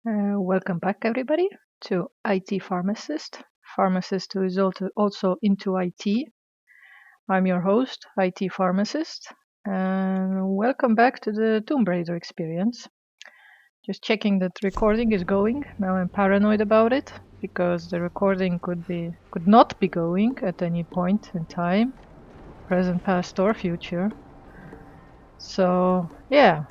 Welcome back, everybody, to IT Pharmacist. Pharmacist who is also into IT. I'm your host, IT Pharmacist, and welcome back to the Tomb Raider experience. Just checking that recording is going. Now I'm paranoid about it because the recording could not be going at any point in time, present, past, or future. So yeah,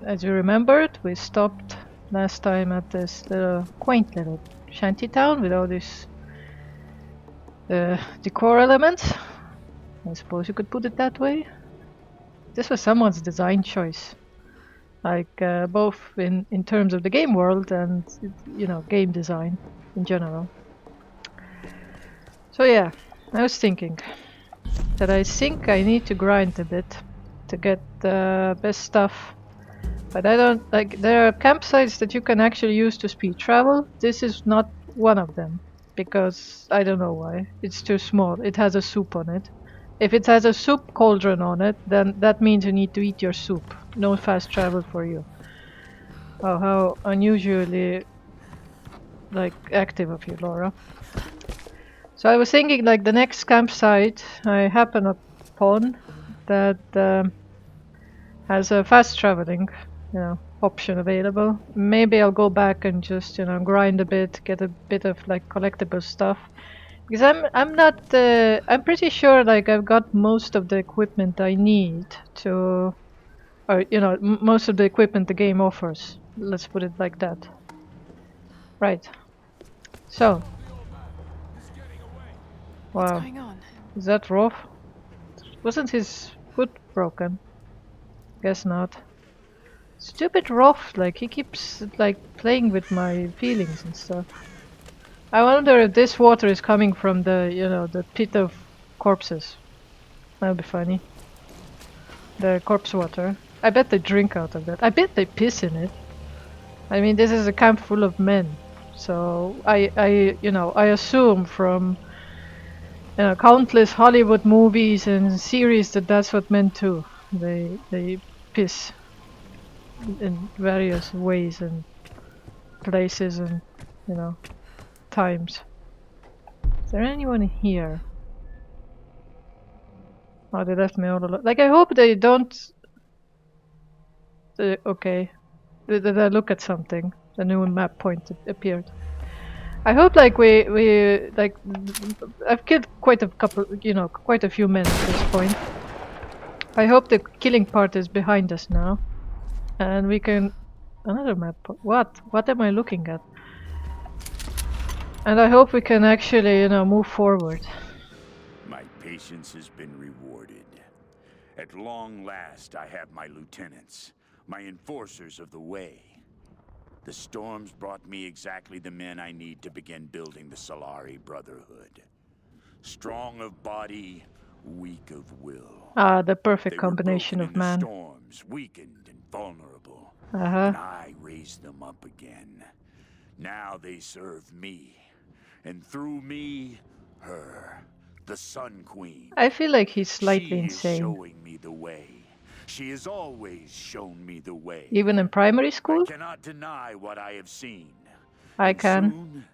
as you remembered, we stopped last time at this little quaint little shanty town with all these decor elements. I suppose you could put it that way. This was someone's design choice, like both in terms of the game world and game design in general. So yeah, I was thinking that I think I need to grind a bit to get the best stuff. But I don't like. There are campsites that you can actually use to speed travel. This is not one of them because I don't know why. It's too small. It has a soup on it. If it has a soup cauldron on it, then that means you need to eat your soup. No fast travel for you. Oh, how unusually active of you, Laura. So I was thinking the next campsite I happen upon that has a fast traveling, option available. Maybe I'll go back and just grind a bit, get a bit of collectible stuff. Because I'm pretty sure I've got most of the equipment I need to, or most of the equipment the game offers. Let's put it like that. Right. So. What's Wow. going on? Is that Rolf? Wasn't his foot broken? Guess not. Stupid Rolf, he keeps playing with my feelings and stuff. I wonder if this water is coming from the pit of corpses. That'll be funny. The corpse water. I bet they drink out of that. I bet they piss in it. I mean, this is a camp full of men, so I assume from countless Hollywood movies and series that that's what men do. They piss in various ways and places and times. Is there anyone here? Oh, they left me all alone. I hope they don't. Okay, did I look at something? The new map point appeared. I hope we I've killed quite a few men at this point. I hope the killing part is behind us now, and we can another map. What am I looking at? And I hope we can actually move forward. My patience has been rewarded. At long last, I have my lieutenants, my enforcers of the way. The storms brought me exactly the men I need to begin building the Solari Brotherhood. Strong of body, weak of will. Ah, the perfect They combination were of broken in man. the storms, weakened and vulnerable. Uh-huh. And I raised them up again. Now they serve me. And through me, her. The Sun Queen. I feel like he's slightly insane. She is showing me the way. She has always shown me the way. Even in primary school? I cannot deny what I have seen. I And can. soon,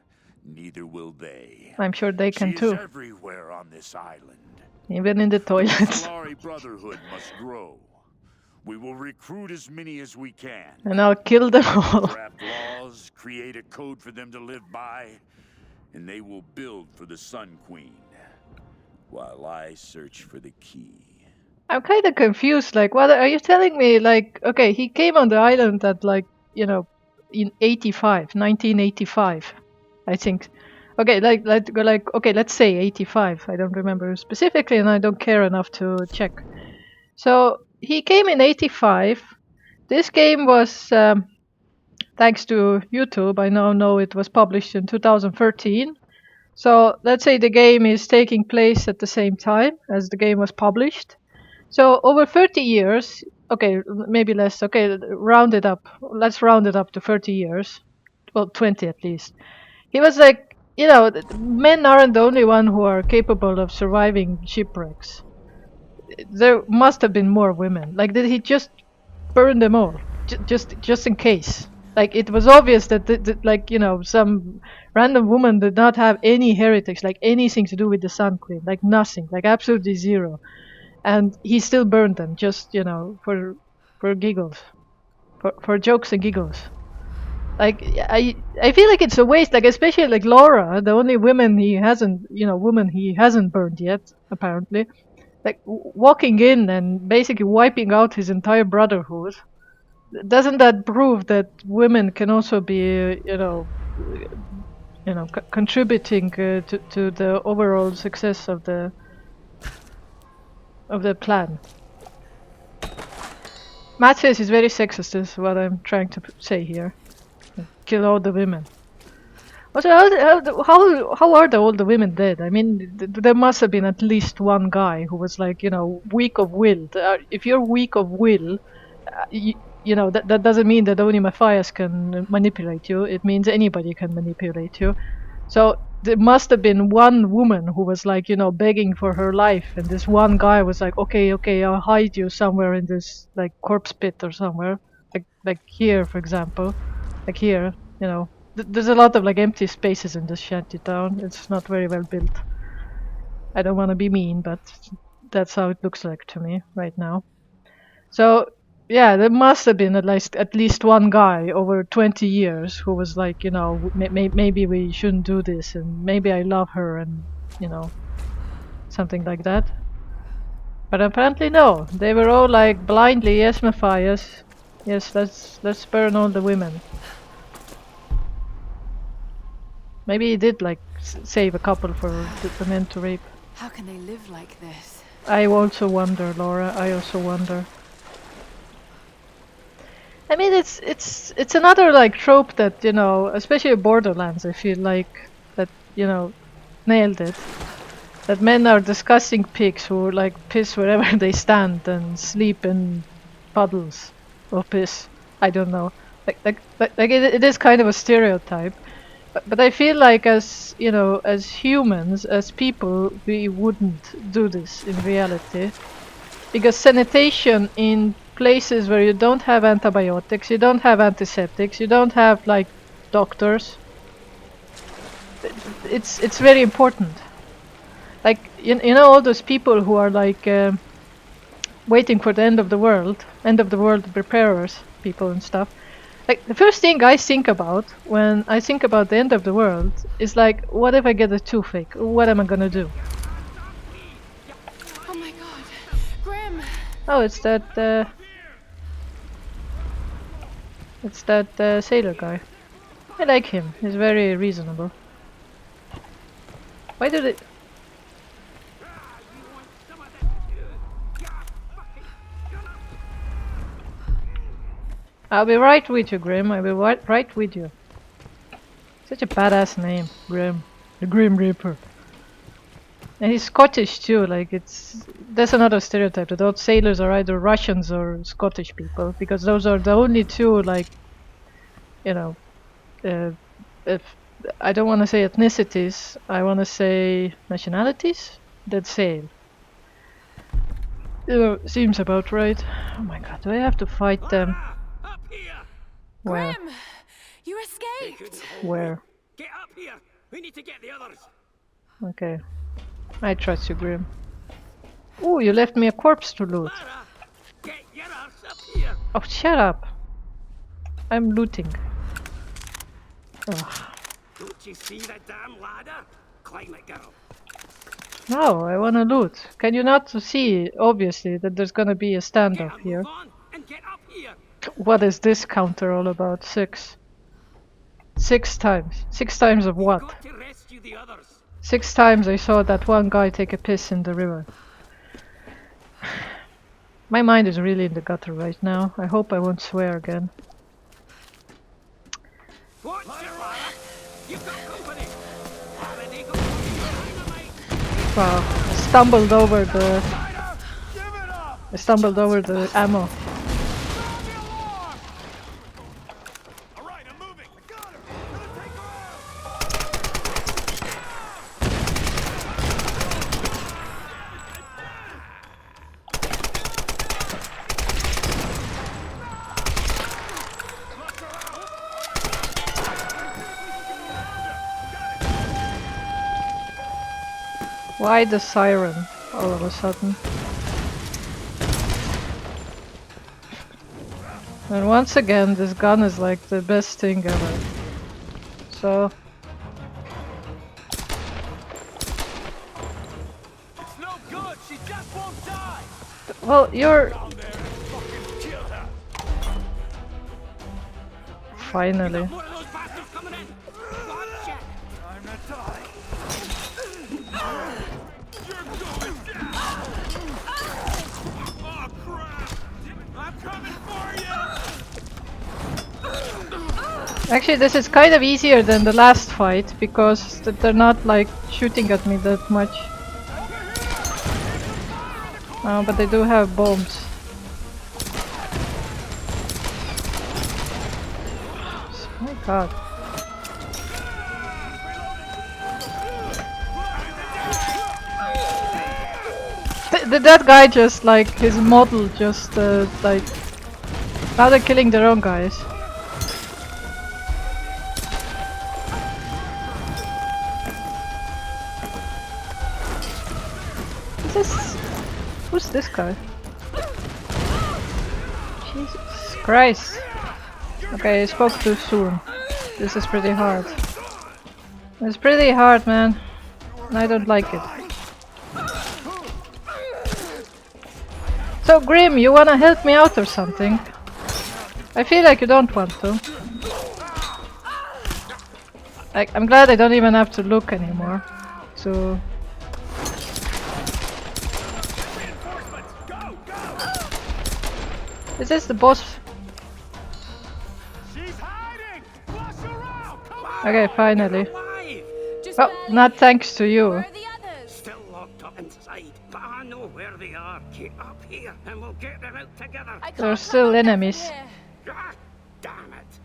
neither will they. I'm sure they can too. She is everywhere on this island. Even in the The toilets. Solari Brotherhood must grow. We will recruit as many as we can. And I'll kill them all. Draft laws, create a code for them to live by, and they will build for the Sun Queen, while I search for the key. I'm kind of confused. What are you telling me? Okay, he came on the island at in 1985, I think. Okay, okay, let's say 85. I don't remember specifically, and I don't care enough to check. So he came in 85. This game was, thanks to YouTube, I now know it was published in 2013. So let's say the game is taking place at the same time as the game was published. So over 30 years, okay, maybe less, okay, round it up. Let's round it up to 30 years. Well, 20 at least. He was men aren't the only one who are capable of surviving shipwrecks. There must have been more women. Did he just burn them all? Just in case? Like it was obvious that, like, you know, some random woman did not have any heritage, like anything to do with the Sun Queen, like nothing, like absolutely zero. And he still burned them, just, you know, for giggles, for jokes and giggles. Like I feel like it's a waste, like especially like Laura, the only woman he hasn't burned yet, apparently. Like walking in and basically wiping out his entire brotherhood. Doesn't that prove that women can also be, contributing to the overall success of the plan? Matthias is very sexist, is what I'm trying to say here. Kill all the women. Also, how are all the women dead? I mean, there must have been at least one guy who was like, weak of will. If you're weak of will, that doesn't mean that only Matthias can manipulate you. It means anybody can manipulate you. So there must have been one woman who was like, begging for her life, and this one guy was like, okay, I'll hide you somewhere in this like corpse pit or somewhere, like here, for example, like here. There's a lot of like empty spaces in this shanty town. It's not very well built. I don't want to be mean, but that's how it looks like to me right now. So yeah, there must have been at least one guy over 20 years who was like, maybe we shouldn't do this, and maybe I love her, and something like that. But apparently no, they were all like blindly, yes, Matthias, yes, let's burn all the women. Maybe he did like save a couple for the men to rape. How can they live like this? I also wonder, Laura. I also wonder. I mean, it's another like trope that, especially Borderlands, I feel like that, nailed it. That men are disgusting pigs who like piss wherever they stand and sleep in puddles of piss. I don't know. It is kind of a stereotype. But I feel like as humans, as people, we wouldn't do this in reality. Because sanitation in places where you don't have antibiotics, you don't have antiseptics, you don't have like doctors, it's very important. Like all those people who are like waiting for the end of the world preparers, people and stuff. Like the first thing I think about when I think about the end of the world is like, what if I get a toothache? What am I gonna do? Oh my god, Grim! Oh, it's that sailor guy. I like him. He's very reasonable. Why did it? I'll be right with you, Grim. I'll be right with you. Such a badass name, Grim. The Grim Reaper. And he's Scottish too, like that's another stereotype, that all sailors are either Russians or Scottish people, because those are the only two, like, if I don't want to say ethnicities, I want to say nationalities that sail. Seems about right. Oh my god, do I have to fight them? Where? Grim! You escaped! Where? Get up here! We need to get the others! Okay. I trust you, Grim. Ooh, you left me a corpse to loot. Lara, get your arse up here! Oh, shut up. I'm looting. Ugh. Don't you see the damn ladder? Climb it, girl. No, I wanna loot. Can you not see, obviously, that there's gonna be a Get standoff up, here? move on, and get up here! What is this counter all about? 6. 6 times. 6 times of what? Got to rescue the others. 6 times I saw that one guy take a piss in the river. My mind is really in the gutter right now. I hope I won't swear again. Watch your Lara! You've got company! Already got dynamite! Wow. I stumbled over the ammo. Alright, I'm moving! I got her! Gonna take her out! Why the siren all of a sudden? And once again, this gun is like the best thing ever. So... It's no good. She just won't die. Well, you're... Down there and fucking kill her. Finally. More of those bastards coming in. Watch it. Time to die. You're going down. Oh crap! I'm coming for you. Actually, this is kind of easier than the last fight, because they're not like shooting at me that much. But they do have bombs. Oh my god. Did that guy just like, his model just like... Now they're killing their own guys. Who's this guy? Jesus Christ. Okay, I spoke too soon. This is pretty hard. It's pretty hard, man. I don't like it. So Grim, you wanna help me out or something? I feel like you don't want to. Like, I'm glad I don't even have to look anymore. So... Is this the boss? She's hiding. Flush her out. Come on. Okay, finally. Alive. Just Oh, barely. not thanks to you. Where are the others? Still locked up inside, but I know where they are. Get up here, and we'll get them out together. I can't They're come still up there from enemies. here. Ah, damn it.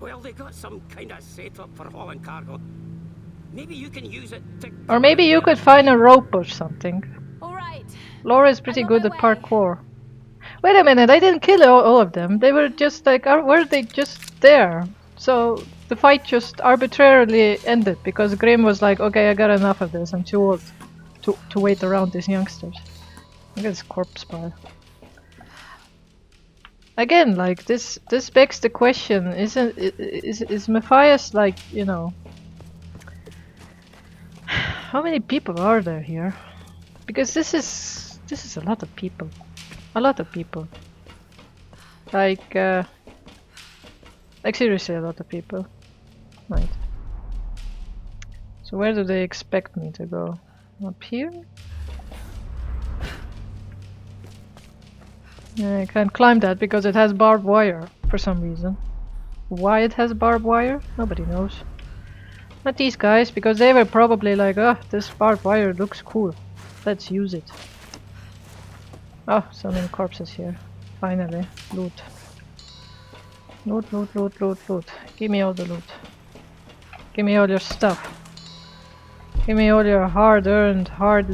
Well, they got some kind of setup for hauling cargo. Maybe you can use it to... Or maybe you could find a rope or something. All right. Laura is pretty I'm on good my at way. parkour. Wait a minute, I didn't kill all of them. They were just like, were they just there? So the fight just arbitrarily ended because Grim was like, okay, I got enough of this. I'm too old to wait around these youngsters. Look at this corpse pile. Again, like this begs the question: is Matthias like, you know? How many people are there here? Because this is a lot of people. A lot of people. Like seriously a lot of people. Right. So where do they expect me to go? Up here? Yeah, I can't climb that because it has barbed wire for some reason. Why it has barbed wire? Nobody knows. Not these guys, because they were probably like, oh, this barbed wire looks cool. Let's use it. Oh, so many corpses here. Finally. Loot. Loot, loot, loot, loot, loot. Give me all the loot. Give me all your stuff. Give me all your hard-earned, hard,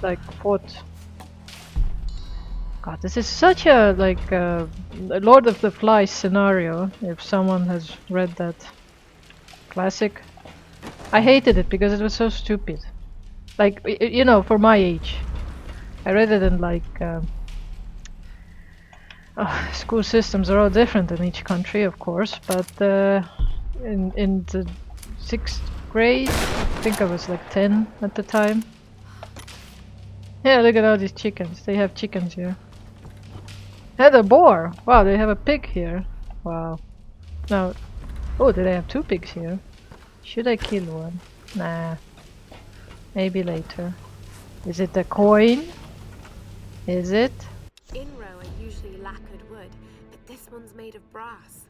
like, fought. God, this is such a, like, Lord of the Flies scenario, if someone has read that classic. I hated it because it was so stupid. Like, you know, for my age. I read it in like school systems are all different in each country, of course, but in the 6th grade, I think I was like 10 at the time. Yeah, look at all these chickens. They have chickens here. And a boar. Wow, they have a pig here. Wow. Now, oh, do they have 2 pigs here? Should I kill one? Nah. Maybe later. Is it a coin? Is it? Inro are usually lacquered wood, but this one's made of brass.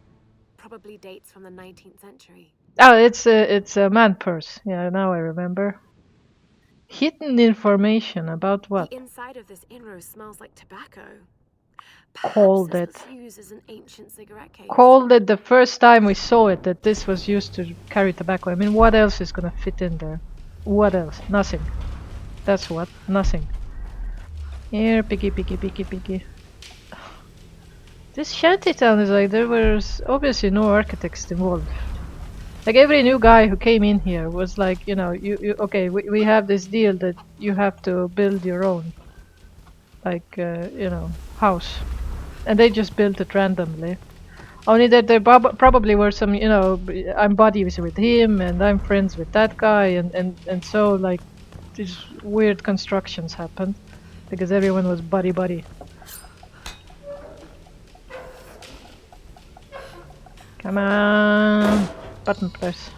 Probably dates from the 19th century. Oh, it's a man purse. Yeah, now I remember. Hidden information about what? The inside of this Inro smells like tobacco. Called Perhaps it. this was used as an ancient cigarette case. Called it the first time we saw it that this was used to carry tobacco. I mean, what else is gonna fit in there? What else? Nothing. That's what. Nothing. Here, piggy, piggy, piggy, piggy. This shantytown is like there was obviously no architects involved. Like every new guy who came in here was like, you know, okay, we have this deal that you have to build your own, like, you know, house. And they just built it randomly. Only that there probably were some, you know, I'm buddies with him and I'm friends with that guy, and so like these weird constructions happened because everyone was buddy. Come on, button press.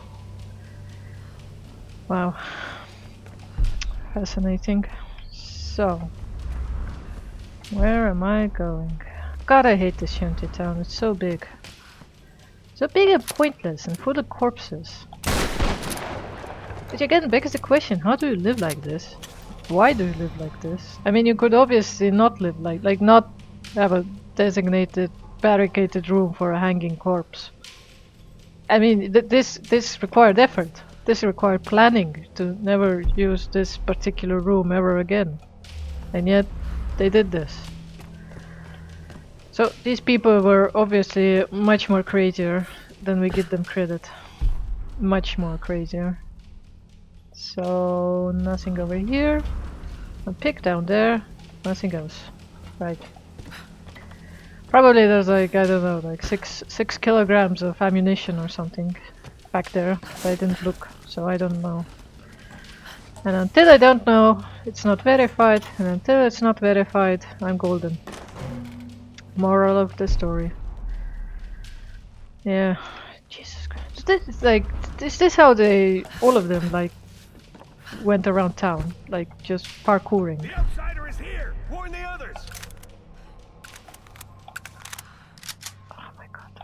Wow, fascinating. So, where am I going? God, I hate this shanty town. It's so big. So big and pointless and full of corpses. Which again begs the question, how do you live like this? Why do you live like this? I mean, you could obviously not live like not have a designated barricaded room for a hanging corpse. I mean, this required effort. This required planning to never use this particular room ever again. And yet, they did this. So these people were obviously much more crazier than we give them credit. Much more crazier. So nothing over here. A pick down there. Nothing else. Right. Probably there's like, I don't know, like six kilograms of ammunition or something back there. But I didn't look, so I don't know. And until I don't know, it's not verified. And until it's not verified, I'm golden. Moral of the story. Yeah. Jesus Christ. This is like, is this how they, all of them, like, went around town? Like, just parkouring? The outsider is here! Warn the others! Oh my god.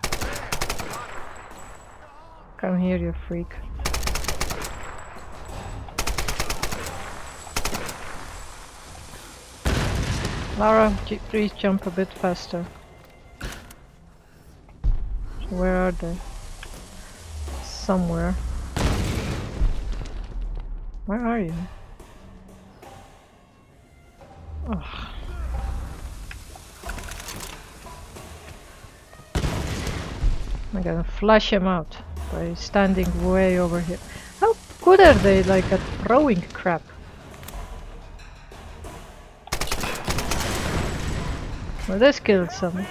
Come here, you freak. Lara, please jump a bit faster. Where are they? Somewhere. Where are you? Ugh. I'm gonna flush him out by standing way over here. How good are they, like, at throwing crap? Well, this killed some.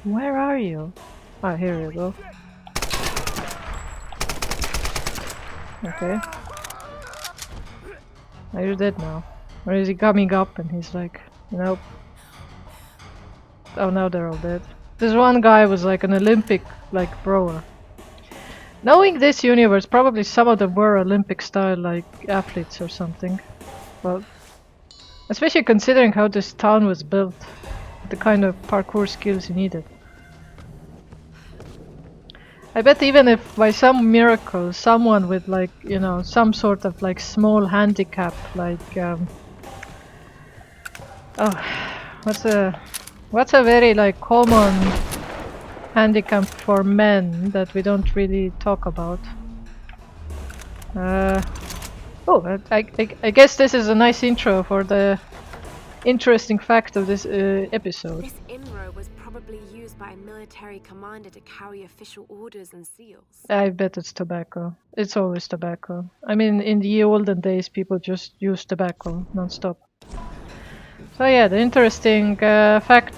Where are you? Ah, here you go. Okay. Are you dead now? Or is he coming up and he's like, nope. Oh, now they're all dead. This one guy was like an Olympic, like, thrower. Knowing this universe, probably some of them were Olympic style, like, athletes or something. Well, especially considering how this town was built, the kind of parkour skills you needed. I bet even if by some miracle someone with, like, you know, some sort of like small handicap, like what's a very like common handicap for men that we don't really talk about? Oh, I guess this is a nice intro for the interesting fact of this episode. This INRO was probably used by a military commander to carry official orders and seals. I bet it's tobacco. It's always tobacco. I mean, in the olden days, people just used tobacco non-stop. So yeah, the interesting fact,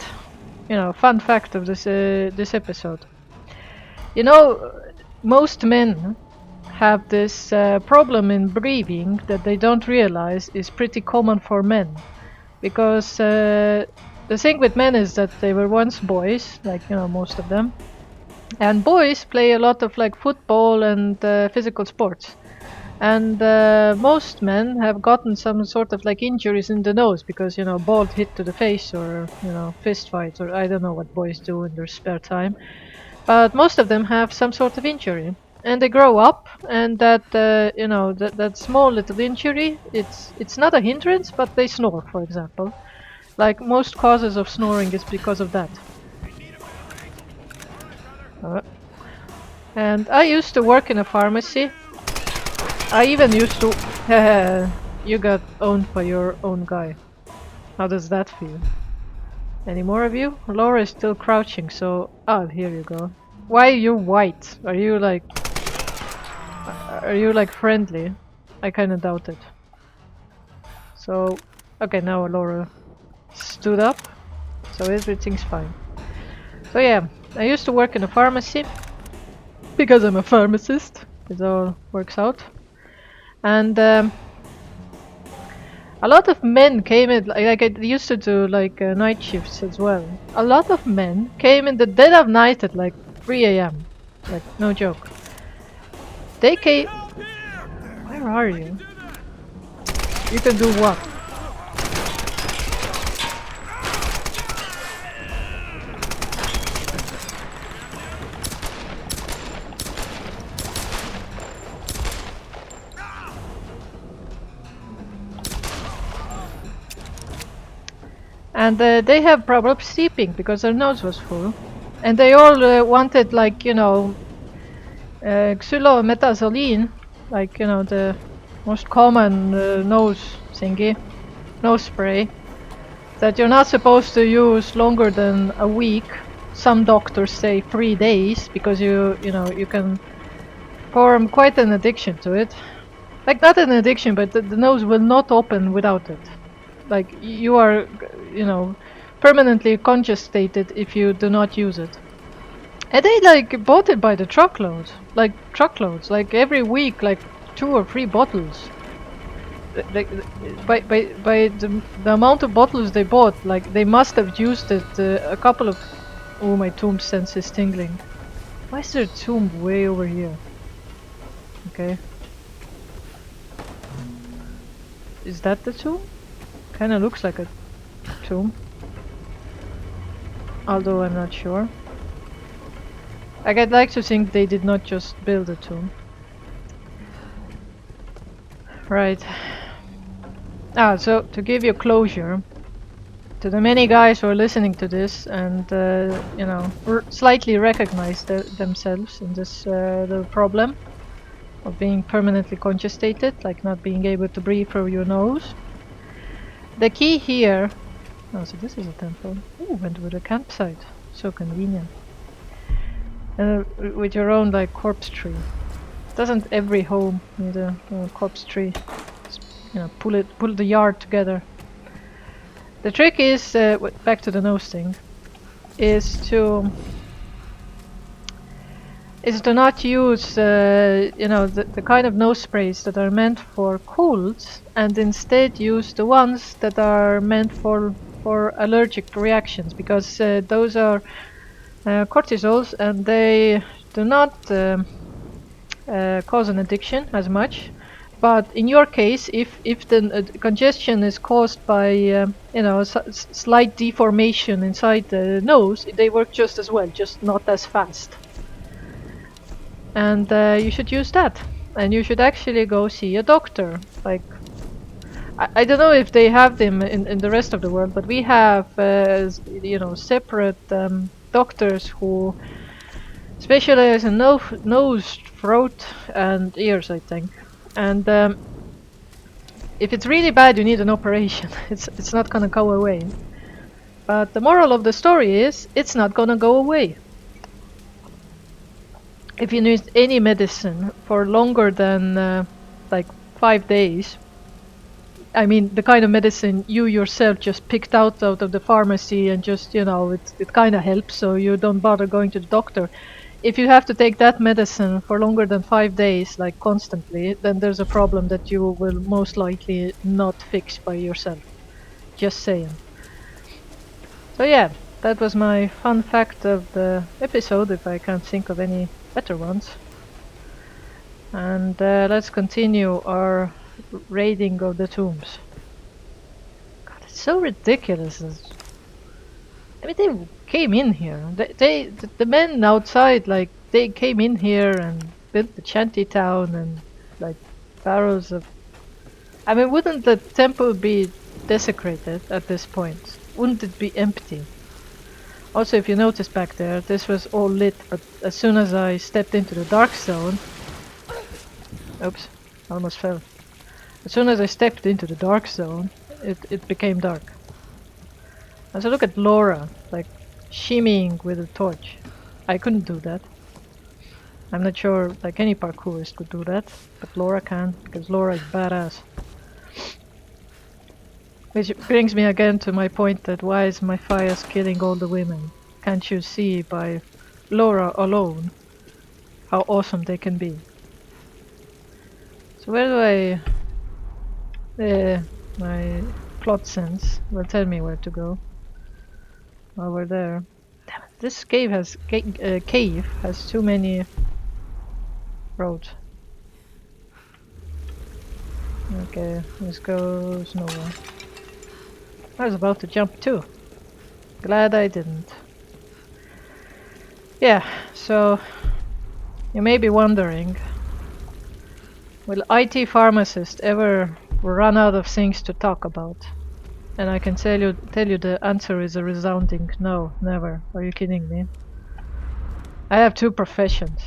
you know, fun fact of this this episode. You know, most men have this problem in breathing that they don't realize is pretty common for men. Because the thing with men is that they were once boys, like, you know, most of them. And boys play a lot of like football and physical sports. And most men have gotten some sort of like injuries in the nose because, you know, ball hit to the face or, you know, fist fight, or I don't know what boys do in their spare time. But most of them have some sort of injury. And they grow up, and that you know, that small little injury, it's not a hindrance, but they snore, for example. Like most causes of snoring is because of that. And I used to work in a pharmacy. I even used to. You got owned by your own guy. How does that feel? Any more of you? Laura is still crouching, so here you go. Why are you white? Are you like friendly? I kind of doubt it. So, okay, now Laura stood up, so everything's fine. So yeah, I used to work in a pharmacy because I'm a pharmacist. It all works out, and a lot of men came in. Like I used to do like night shifts as well. A lot of men came in the dead of night at like 3 a.m. Like no joke. They came. Where are you? You can do what? And they have problems sleeping because their nose was full. And they all wanted, like, you know, xylometazoline, like, you know, the most common nose thingy, nose spray, that you're not supposed to use longer than a week. Some doctors say 3 days because you know, you can form quite an addiction to it. Like, not an addiction, but the nose will not open without it. Like, you are, you know, permanently congested if you do not use it. And they like bought it by the truckloads, like every week, like 2 or 3 bottles. Like, by the amount of bottles they bought, like they must have used it a couple of. Oh, my tomb sense is tingling. Why is there a tomb way over here? Okay. Is that the tomb? Kinda looks like a tomb. Although I'm not sure. Like, I'd like to think they did not just build a tomb. Right. Ah, so to give you closure to the many guys who are listening to this and, you know, slightly recognize themselves in this little problem of being permanently congested, like not being able to breathe through your nose. The key here... Oh, so this is a temple. Ooh, went with a campsite. So convenient. With your own, like, corpse tree. Doesn't every home need a corpse tree? Just, you know, pull the yard together. The trick is, back to the nose thing, is to not use, you know, the kind of nose sprays that are meant for colds, and instead use the ones that are meant for allergic reactions, because those are cortisols and they do not cause an addiction as much. But in your case, if the congestion is caused by you know, slight deformation inside the nose, they work just as well, just not as fast. And you should use that. And you should actually go see a doctor. Like, I don't know if they have them in the rest of the world, but we have you know, separate doctors who specialize in nose, throat, and ears, I think. And if it's really bad, you need an operation. It's not gonna go away. But the moral of the story is, it's not gonna go away. If you need any medicine for longer than like 5 days, I mean the kind of medicine you yourself just picked out of the pharmacy and just, you know, it kind of helps, so you don't bother going to the doctor. If you have to take that medicine for longer than 5 days, like constantly, then there's a problem that you will most likely not fix by yourself. Just saying. So yeah, that was my fun fact of the episode, if I can't think of any better ones. And let's continue our raiding of the tombs. God, it's so ridiculous. I mean, they came in here. The men outside, like, they came in here and built the shanty town and, like, barrels of... I mean, wouldn't the temple be desecrated at this point? Wouldn't it be empty? Also, if you notice back there, this was all lit, but as soon as I stepped into the dark zone... Oops, almost fell. As soon as I stepped into the dark zone, it became dark. And so look at Laura, like, shimmying with a torch. I couldn't do that. I'm not sure like any parkourist could do that, but Laura can, because Laura is badass. Which brings me again to my point that why is Matthias killing all the women? Can't you see by Laura alone how awesome they can be? So where do I... my plot sense will tell me where to go. Over there. Damn it, this cave has too many roads. Okay, this goes nowhere. I was about to jump too. Glad I didn't. Yeah, so you may be wondering, will IT pharmacist ever run out of things to talk about? And I can tell you the answer is a resounding no, never. Are you kidding me? I have 2 professions.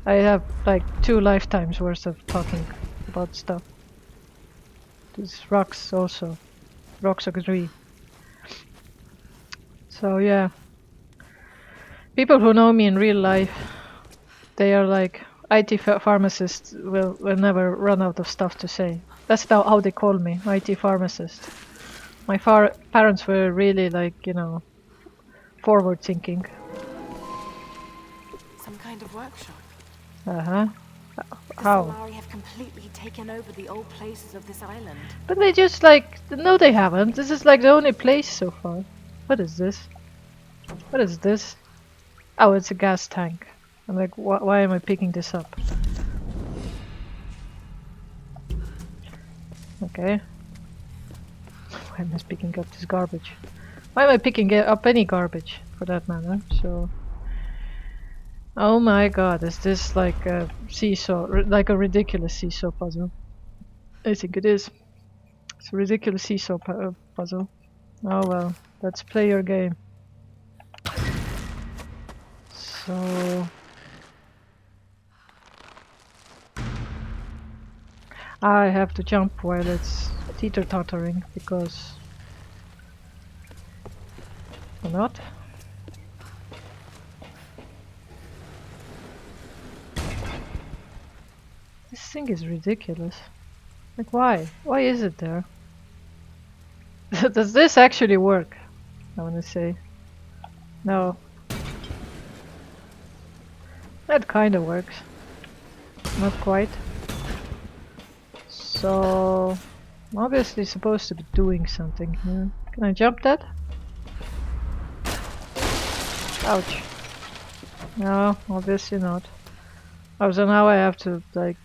I have like 2 lifetimes worth of talking about stuff. These rocks also. Rocks agree. So yeah. People who know me in real life, they are like, IT pharmacists will never run out of stuff to say. That's how they call me, IT pharmacist. My parents were really like, you know, forward thinking. Some kind of workshop. Uh-huh. The How? Solari have completely taken over the old places of this island. But they just like, no they haven't. This is like the only place so far. What is this? What is this? Oh, it's a gas tank. I'm like, why am I picking this up? Okay. Why am I picking up this garbage? Why am I picking up any garbage, for that matter? So... Oh my god, is this like a seesaw, like a ridiculous seesaw puzzle? I think it is. It's a ridiculous seesaw puzzle. Oh well, let's play your game. So... I have to jump while it's teeter-tottering, because... Or not? This thing is ridiculous. Like why? Why is it there? Does this actually work? I wanna say. No. That kinda works. Not quite. So... I'm obviously supposed to be doing something here. Can I jump that? Ouch. No, obviously not. Oh, so now I have to, like...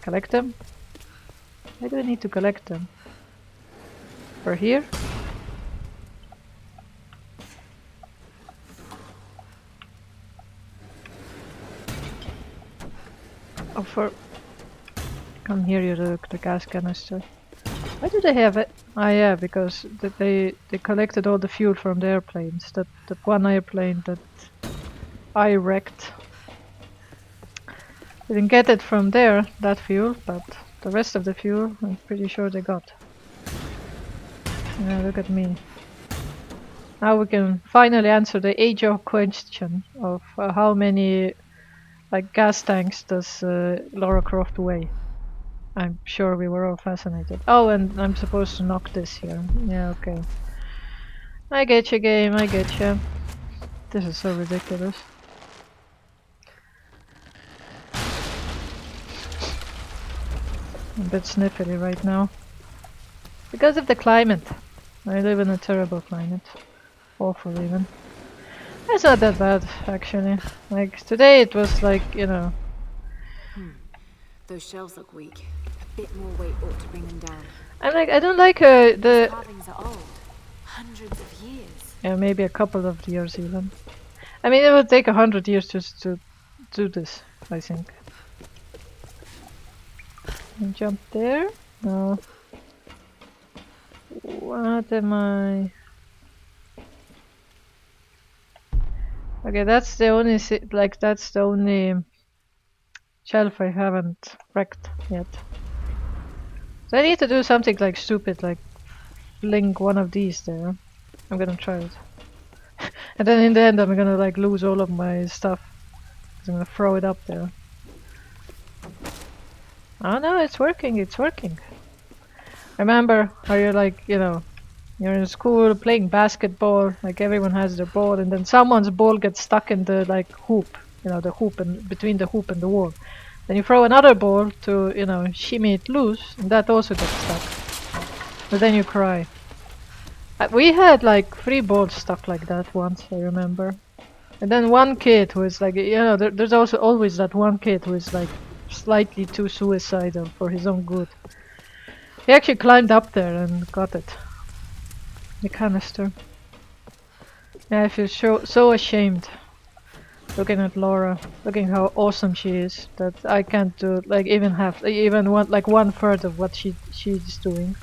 collect them? Why do I need to collect them? For here? Oh, for... Come here, you the gas canister. Why do they have it? Ah, yeah, because they collected all the fuel from the airplanes. That one airplane that I wrecked. They didn't get it from there, that fuel, but the rest of the fuel, I'm pretty sure they got. Yeah, look at me. Now we can finally answer the age-old question of how many like gas tanks does Lara Croft weigh? I'm sure we were all fascinated. Oh, and I'm supposed to knock this here. Yeah, okay. I get you, game, I get you. This is so ridiculous. I'm a bit sniffly right now. Because of the climate. I live in a terrible climate. Awful even. It's not that bad, actually. Like, today it was like, you know... Those shelves look weak. A bit more weight ought to bring them down. I'm like, I don't like the... Carvings are old. Hundreds of years. Yeah, maybe a couple of years even. I mean, it would take 100 years just to do this, I think. Can I jump there? No. What am I... Okay, that's the only that's the only shelf I haven't wrecked yet. So I need to do something like stupid, like fling one of these there. I'm gonna try it. And then in the end I'm gonna like lose all of my stuff. I'm gonna throw it up there. Oh no, it's working, it's working. Remember how you're like, you know, you're in school playing basketball, like everyone has their ball, and then someone's ball gets stuck in the like hoop, you know, the hoop and between the hoop and the wall. Then you throw another ball to, you know, shimmy it loose, and that also gets stuck. But then you cry. We had like 3 balls stuck like that once, I remember. And then one kid who is like, you know, there's also always that one kid who is like slightly too suicidal for his own good. He actually climbed up there and got it. The canister. Yeah, I feel so ashamed looking at Laura, looking how awesome she is, that I can't do like even half, even one like 1/3 of what she's doing.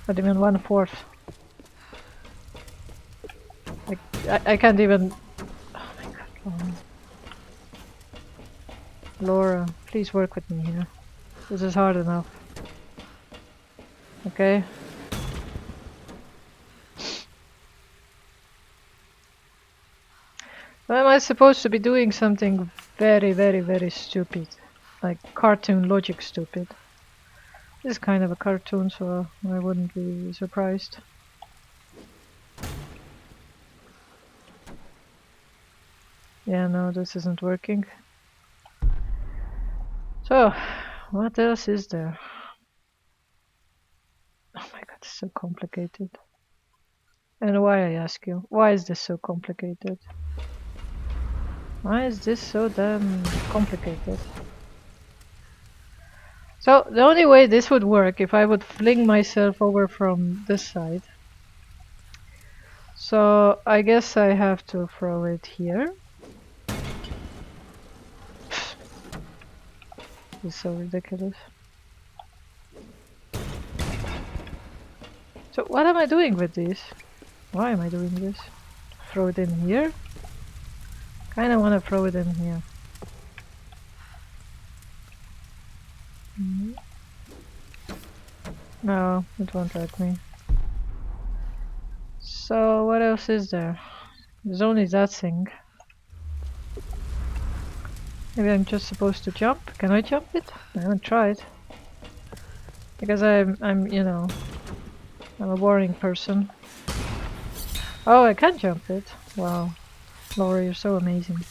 Not even 1/4. Like I can't even. Oh my god, Laura, please work with me here. This is hard enough. Okay. Why am I supposed to be doing something very stupid? Like cartoon logic stupid. This is kind of a cartoon, so I wouldn't be surprised. Yeah, no, this isn't working. So, what else is there? Oh my god, it's so complicated. And why, I ask you? Why is this so complicated? Why is this so damn complicated? So, the only way this would work if I would fling myself over from this side. So, I guess I have to throw it here. This is so ridiculous. So, what am I doing with these? Why am I doing this? Throw it in here? Kinda wanna throw it in here. No, it won't let me. So what else is there? There's only that thing. Maybe I'm just supposed to jump? Can I jump it? I haven't tried. Because I'm you know, I'm a boring person. Oh, I can jump it. Wow. Laura, you're so amazing.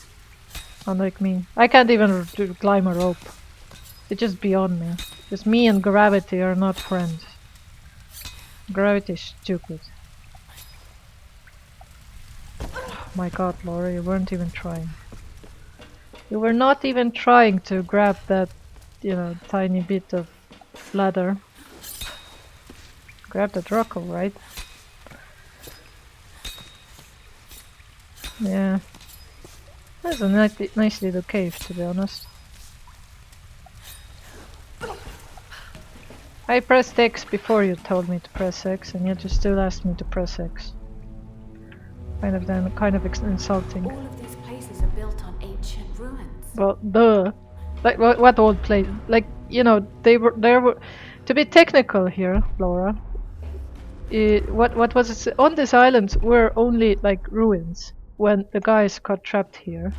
Unlike me. I can't even climb a rope. It's just beyond me. Because me and gravity are not friends. Gravity is stupid. Oh my god, Laura, you weren't even trying. You were not even trying to grab that, you know, tiny bit of ladder. Grab that rock, alright? Yeah. That's a nice little cave, to be honest. I pressed X before you told me to press X, and yet you still asked me to press X. Kind of insulting. All of these places are built on ancient ruins. Well, duh. Like what old place? Like, you know, there were. To be technical here, Laura. What was it? On this island were only like ruins when the guys got trapped here.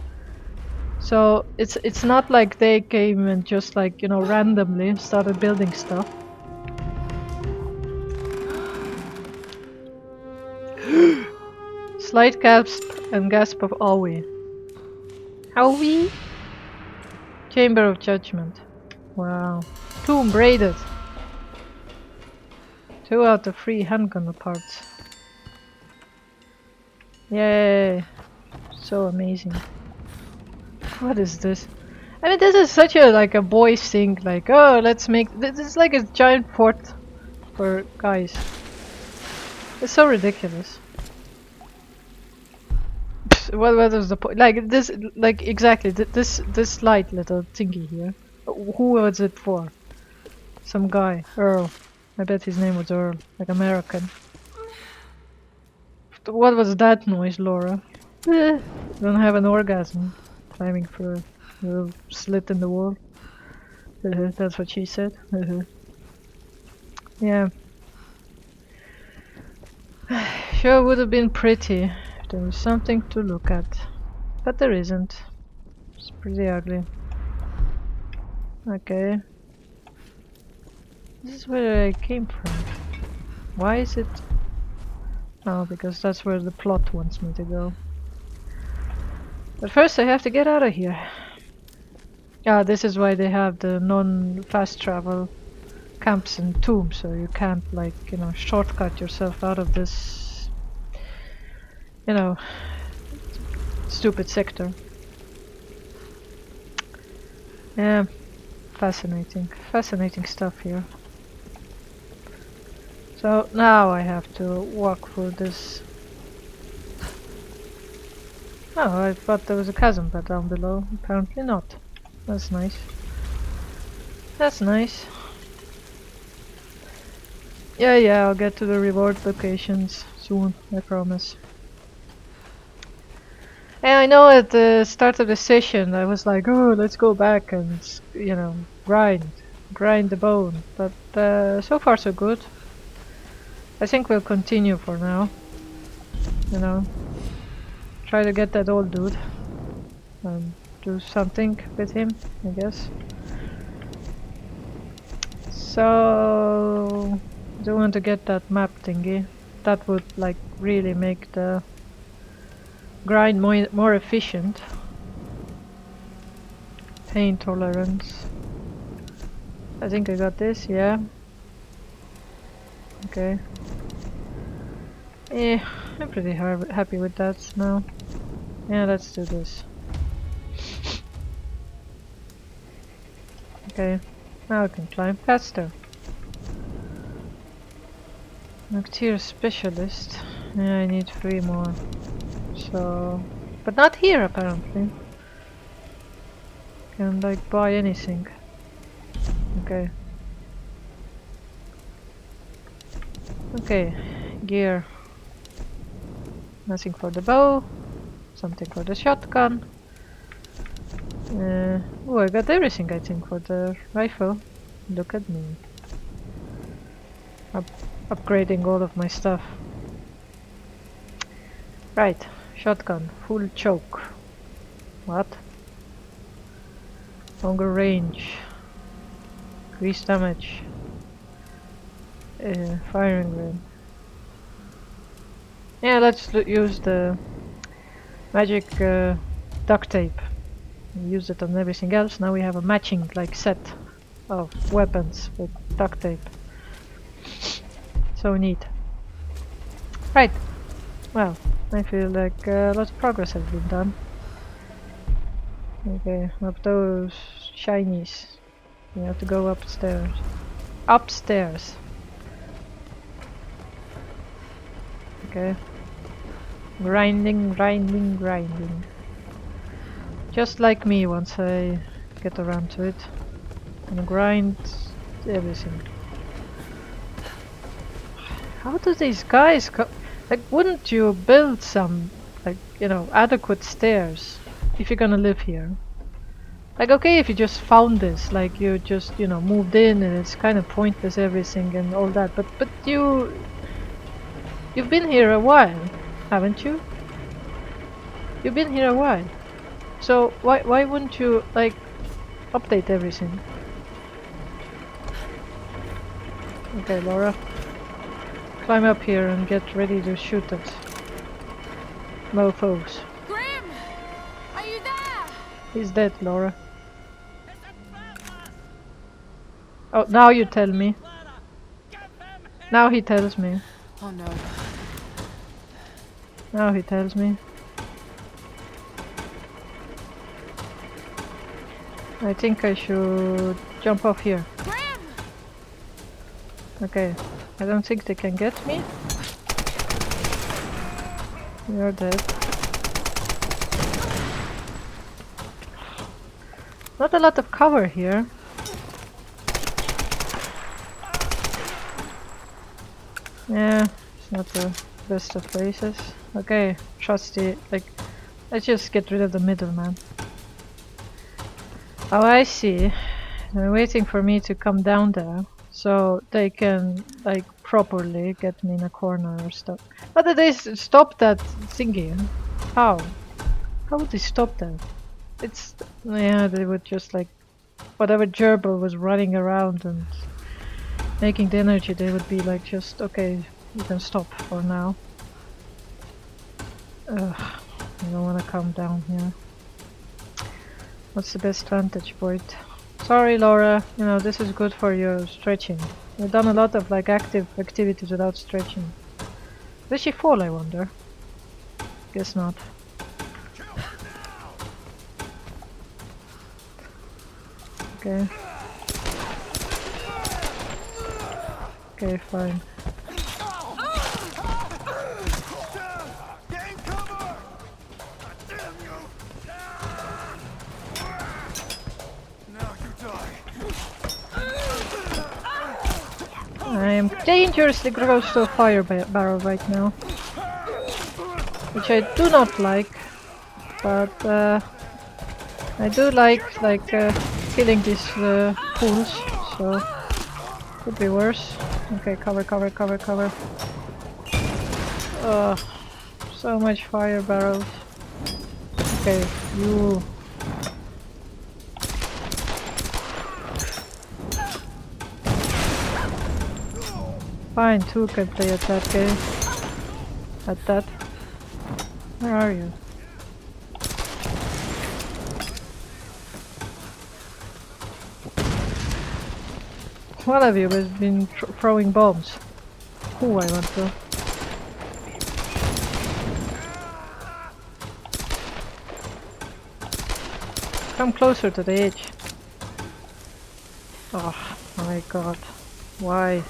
So it's not like they came and just like, you know, randomly started building stuff. Slight gasp and gasp of Aoi. Aoi? Chamber of Judgment. Wow. Tomb braided. 2 out of 3 handgun parts. Yay. So amazing. What is this? I mean, this is such a like a boys thing, like, oh, let's make this is like a giant fort for guys. It's so ridiculous. What was the point? Like this, like exactly this light little thingy here. Who was it for? Some guy, Earl. I bet his name was Earl, like American. What was that noise, Laura? Don't have an orgasm. Climbing through a little slit in the wall. That's what she said. Yeah. Sure would have been pretty if there was something to look at. But there isn't. It's pretty ugly. Okay. This is where I came from. Why is it... Oh, because that's where the plot wants me to go. But first I have to get out of here. Yeah, this is why they have the non-fast travel camps and tombs, so you can't, like, you know, shortcut yourself out of this, you know, stupid sector. Yeah, fascinating. Fascinating stuff here. So now I have to walk through this. Oh, I thought there was a chasm but down below. Apparently not. That's nice. That's nice. Yeah, I'll get to the reward locations soon, I promise. And I know at the start of the session I was like, oh, let's go back and, you know, grind the bone. But so far so good. I think we'll continue for now. You know, try to get that old dude and do something with him, I guess. So, I do want to get that map thingy. That would, like, really make the grind more efficient. Pain tolerance. I think I got this, yeah. Okay. Yeah, I'm pretty happy with that now. Yeah, let's do this. Okay, now I can climb faster. Noctier specialist. Yeah, I need 3 more. So, but not here apparently. Can like buy anything. Okay. Okay, gear. Nothing for the bow. Something for the shotgun. Oh, I got everything I think for the rifle. Look at me. Upgrading all of my stuff. Right, shotgun, full choke. What? Longer range. Increased damage. Firing range. Yeah, let's use the magic duct tape. We use it on everything else. Now we have a matching like set of weapons with duct tape. So neat. Right. Well, I feel like a lot of progress has been done. Okay, up those shinies. We have to go upstairs. Upstairs. Okay. Grinding. Just like me once I get around to it. And grind everything. How do these guys like, wouldn't you build some, like, you know, adequate stairs if you're gonna live here? Like, okay, if you just found this, like you just, you know, moved in and it's kind of pointless everything and all that, but you've been here a while, haven't you? You've been here a while. So why wouldn't you, like, update everything? Okay, Laura. Climb up here and get ready to shoot at mofos. Grim! Are you there? He's dead, Laura. Oh, now you tell me. Now he tells me. Oh no. Now he tells me. I think I should jump off here. Grim! Okay. I don't think they can get me. You're dead. Not a lot of cover here. Yeah, it's not the best of places. Okay, trusty, like, let's just get rid of the middleman. Oh, I see. They're waiting for me to come down there, so they can, like, properly get me in a corner or stuff. How did they stop that thingy? How? How would they stop that? It's yeah, they would just like whatever gerbil was running around and making the energy, they would be like just okay, you can stop for now. Ugh, I don't want to come down here. What's the best vantage point? Sorry, Laura, you know, this is good for your stretching. We've done a lot of like active activities without stretching. Did she fall, I wonder? Guess not. Okay. Okay, fine. Gain cover! Damn you! Now you die. I am dangerously close to a fire barrel right now, which I do not like, but I do like killing these fools, so could be worse. Okay, cover, cover, cover, cover. Ugh, so much fire barrels. Okay, you. Fine, two can play at that game. At that. Where are you? One of you has been throwing bombs. Who I want to? Come closer to the edge. Oh my god. Why?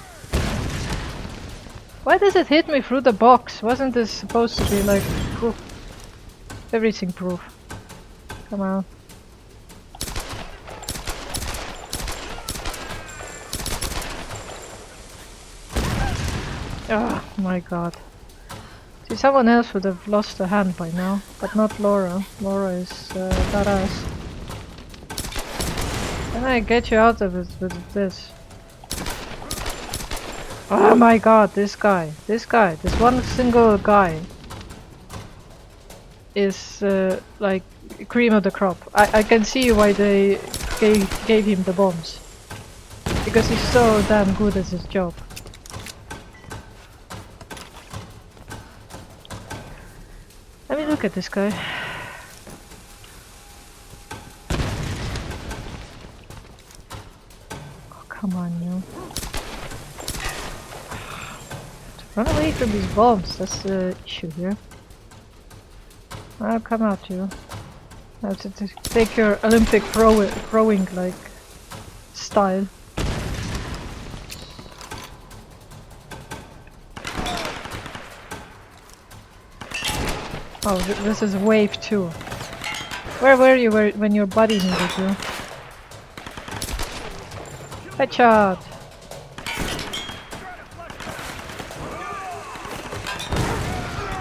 Why does it hit me through the box? Wasn't this supposed to be like proof? Everything proof. Come on. Oh my god. See, someone else would have lost a hand by now, but not Laura. Laura is badass. Can I get you out of it with this? Oh my god, this guy, this one single guy is like cream of the crop. I can see why they gave him the bombs. Because he's so damn good at his job. Let me look at this guy. Oh, come on, you. Run away from these bombs, that's the issue here. I'll come at you. I have to take your Olympic throwing like style. Oh, this is wave 2. Where were you when your buddy needed you? Headshot!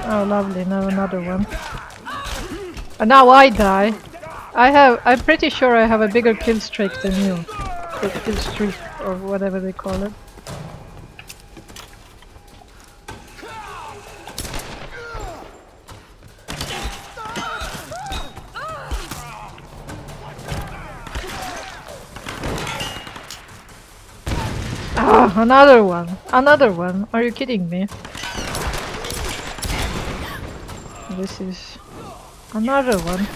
Oh, lovely, now another one. And now I die. I'm pretty sure I have a bigger kill streak than you. Kill streak, or whatever they call it. Ah, another one! Another one! Are you kidding me? This is another one.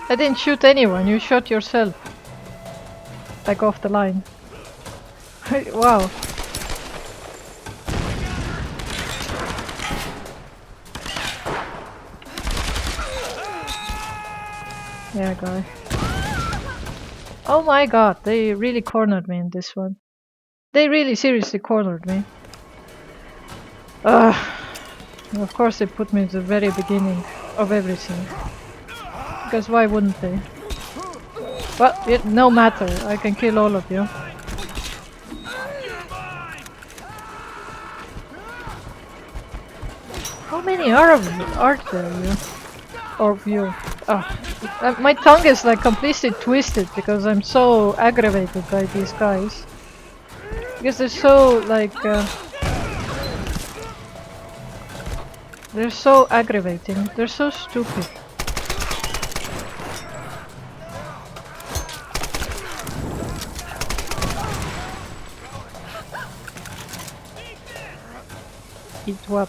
I didn't shoot anyone, you shot yourself. Like off the line. Wow. Yeah, guy. Oh my god, they really cornered me in this one. They really seriously cornered me. Of course they put me at the very beginning of everything. Because why wouldn't they? Well, no matter, I can kill all of you. How many are there you? Of you? Oh, my tongue is like completely twisted because I'm so aggravated by these guys. Because they're so like They're so aggravating. They're so stupid. Eat what?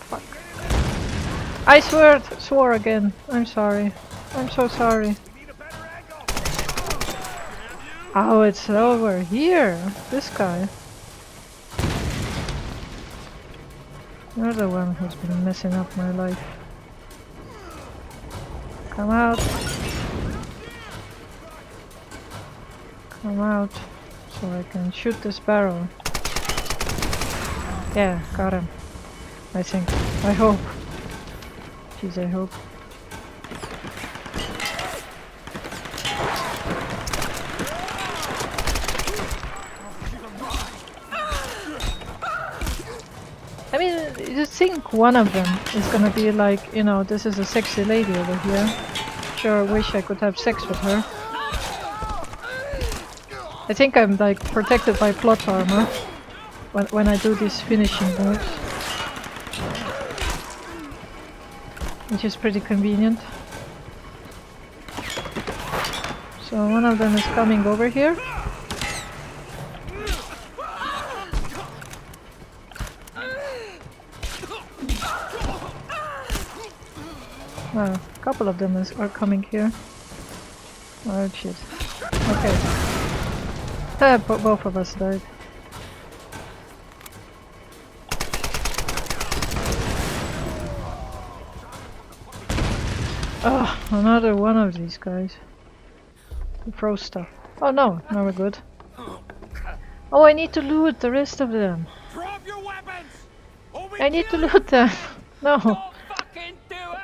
Fuck. I swore again. I'm sorry. I'm so sorry. Oh, it's over here. This guy. You're the one who's been messing up my life. Come out. Come out. So I can shoot this barrel. Yeah, got him. I think. I hope. Jeez, I hope. I mean, you think one of them is gonna be like, you know, this is a sexy lady over here. Sure, wish I could have sex with her. I think I'm like protected by plot armor when I do these finishing moves, which is pretty convenient. So one of them is coming over here. Well, a couple of them are coming here. Oh shit. Okay. Both of us died. Oh, another one of these guys. Who throws stuff. Oh no, now we're good. Oh, I need to loot the rest of them. Drop your weapons! I need to loot them. No. Don't fucking do it!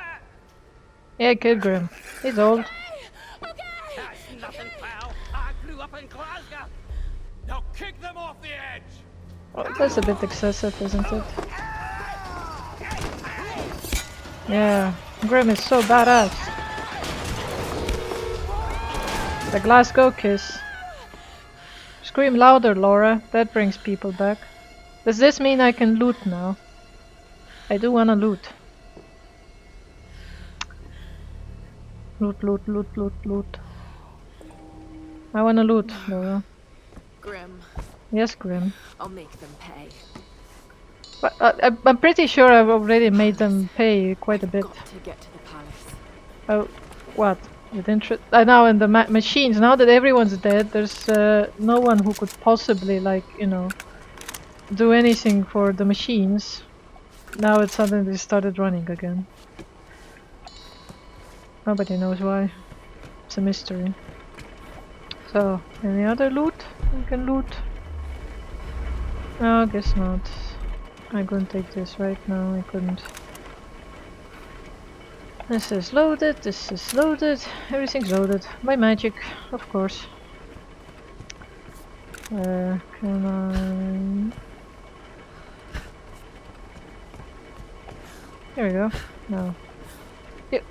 Yeah, kid Grim. He's old. That's nothing, pal. I grew up in Glasgow. Now kick them off the edge! Oh, that's a bit excessive, isn't it? Yeah, Grim is so badass. The Glasgow kiss. Scream louder, Laura. That brings people back. Does this mean I can loot now? I do wanna loot. Loot, loot, loot, loot, loot. I wanna loot, Laura. Grim, Yes, Grim. I'll make them pay. But I'm pretty sure I've already made them pay quite a bit. Got to get to the palace. Oh, what? With interest? Now in the machines, now that everyone's dead, there's no one who could possibly, like, you know, do anything for the machines. Now it suddenly started running again. Nobody knows why. It's a mystery. So, any other loot? We can loot? No, I guess not. I couldn't take this right now, I couldn't. This is loaded, this is loaded, everything's loaded. By magic, of course. Can I... Here we go. No.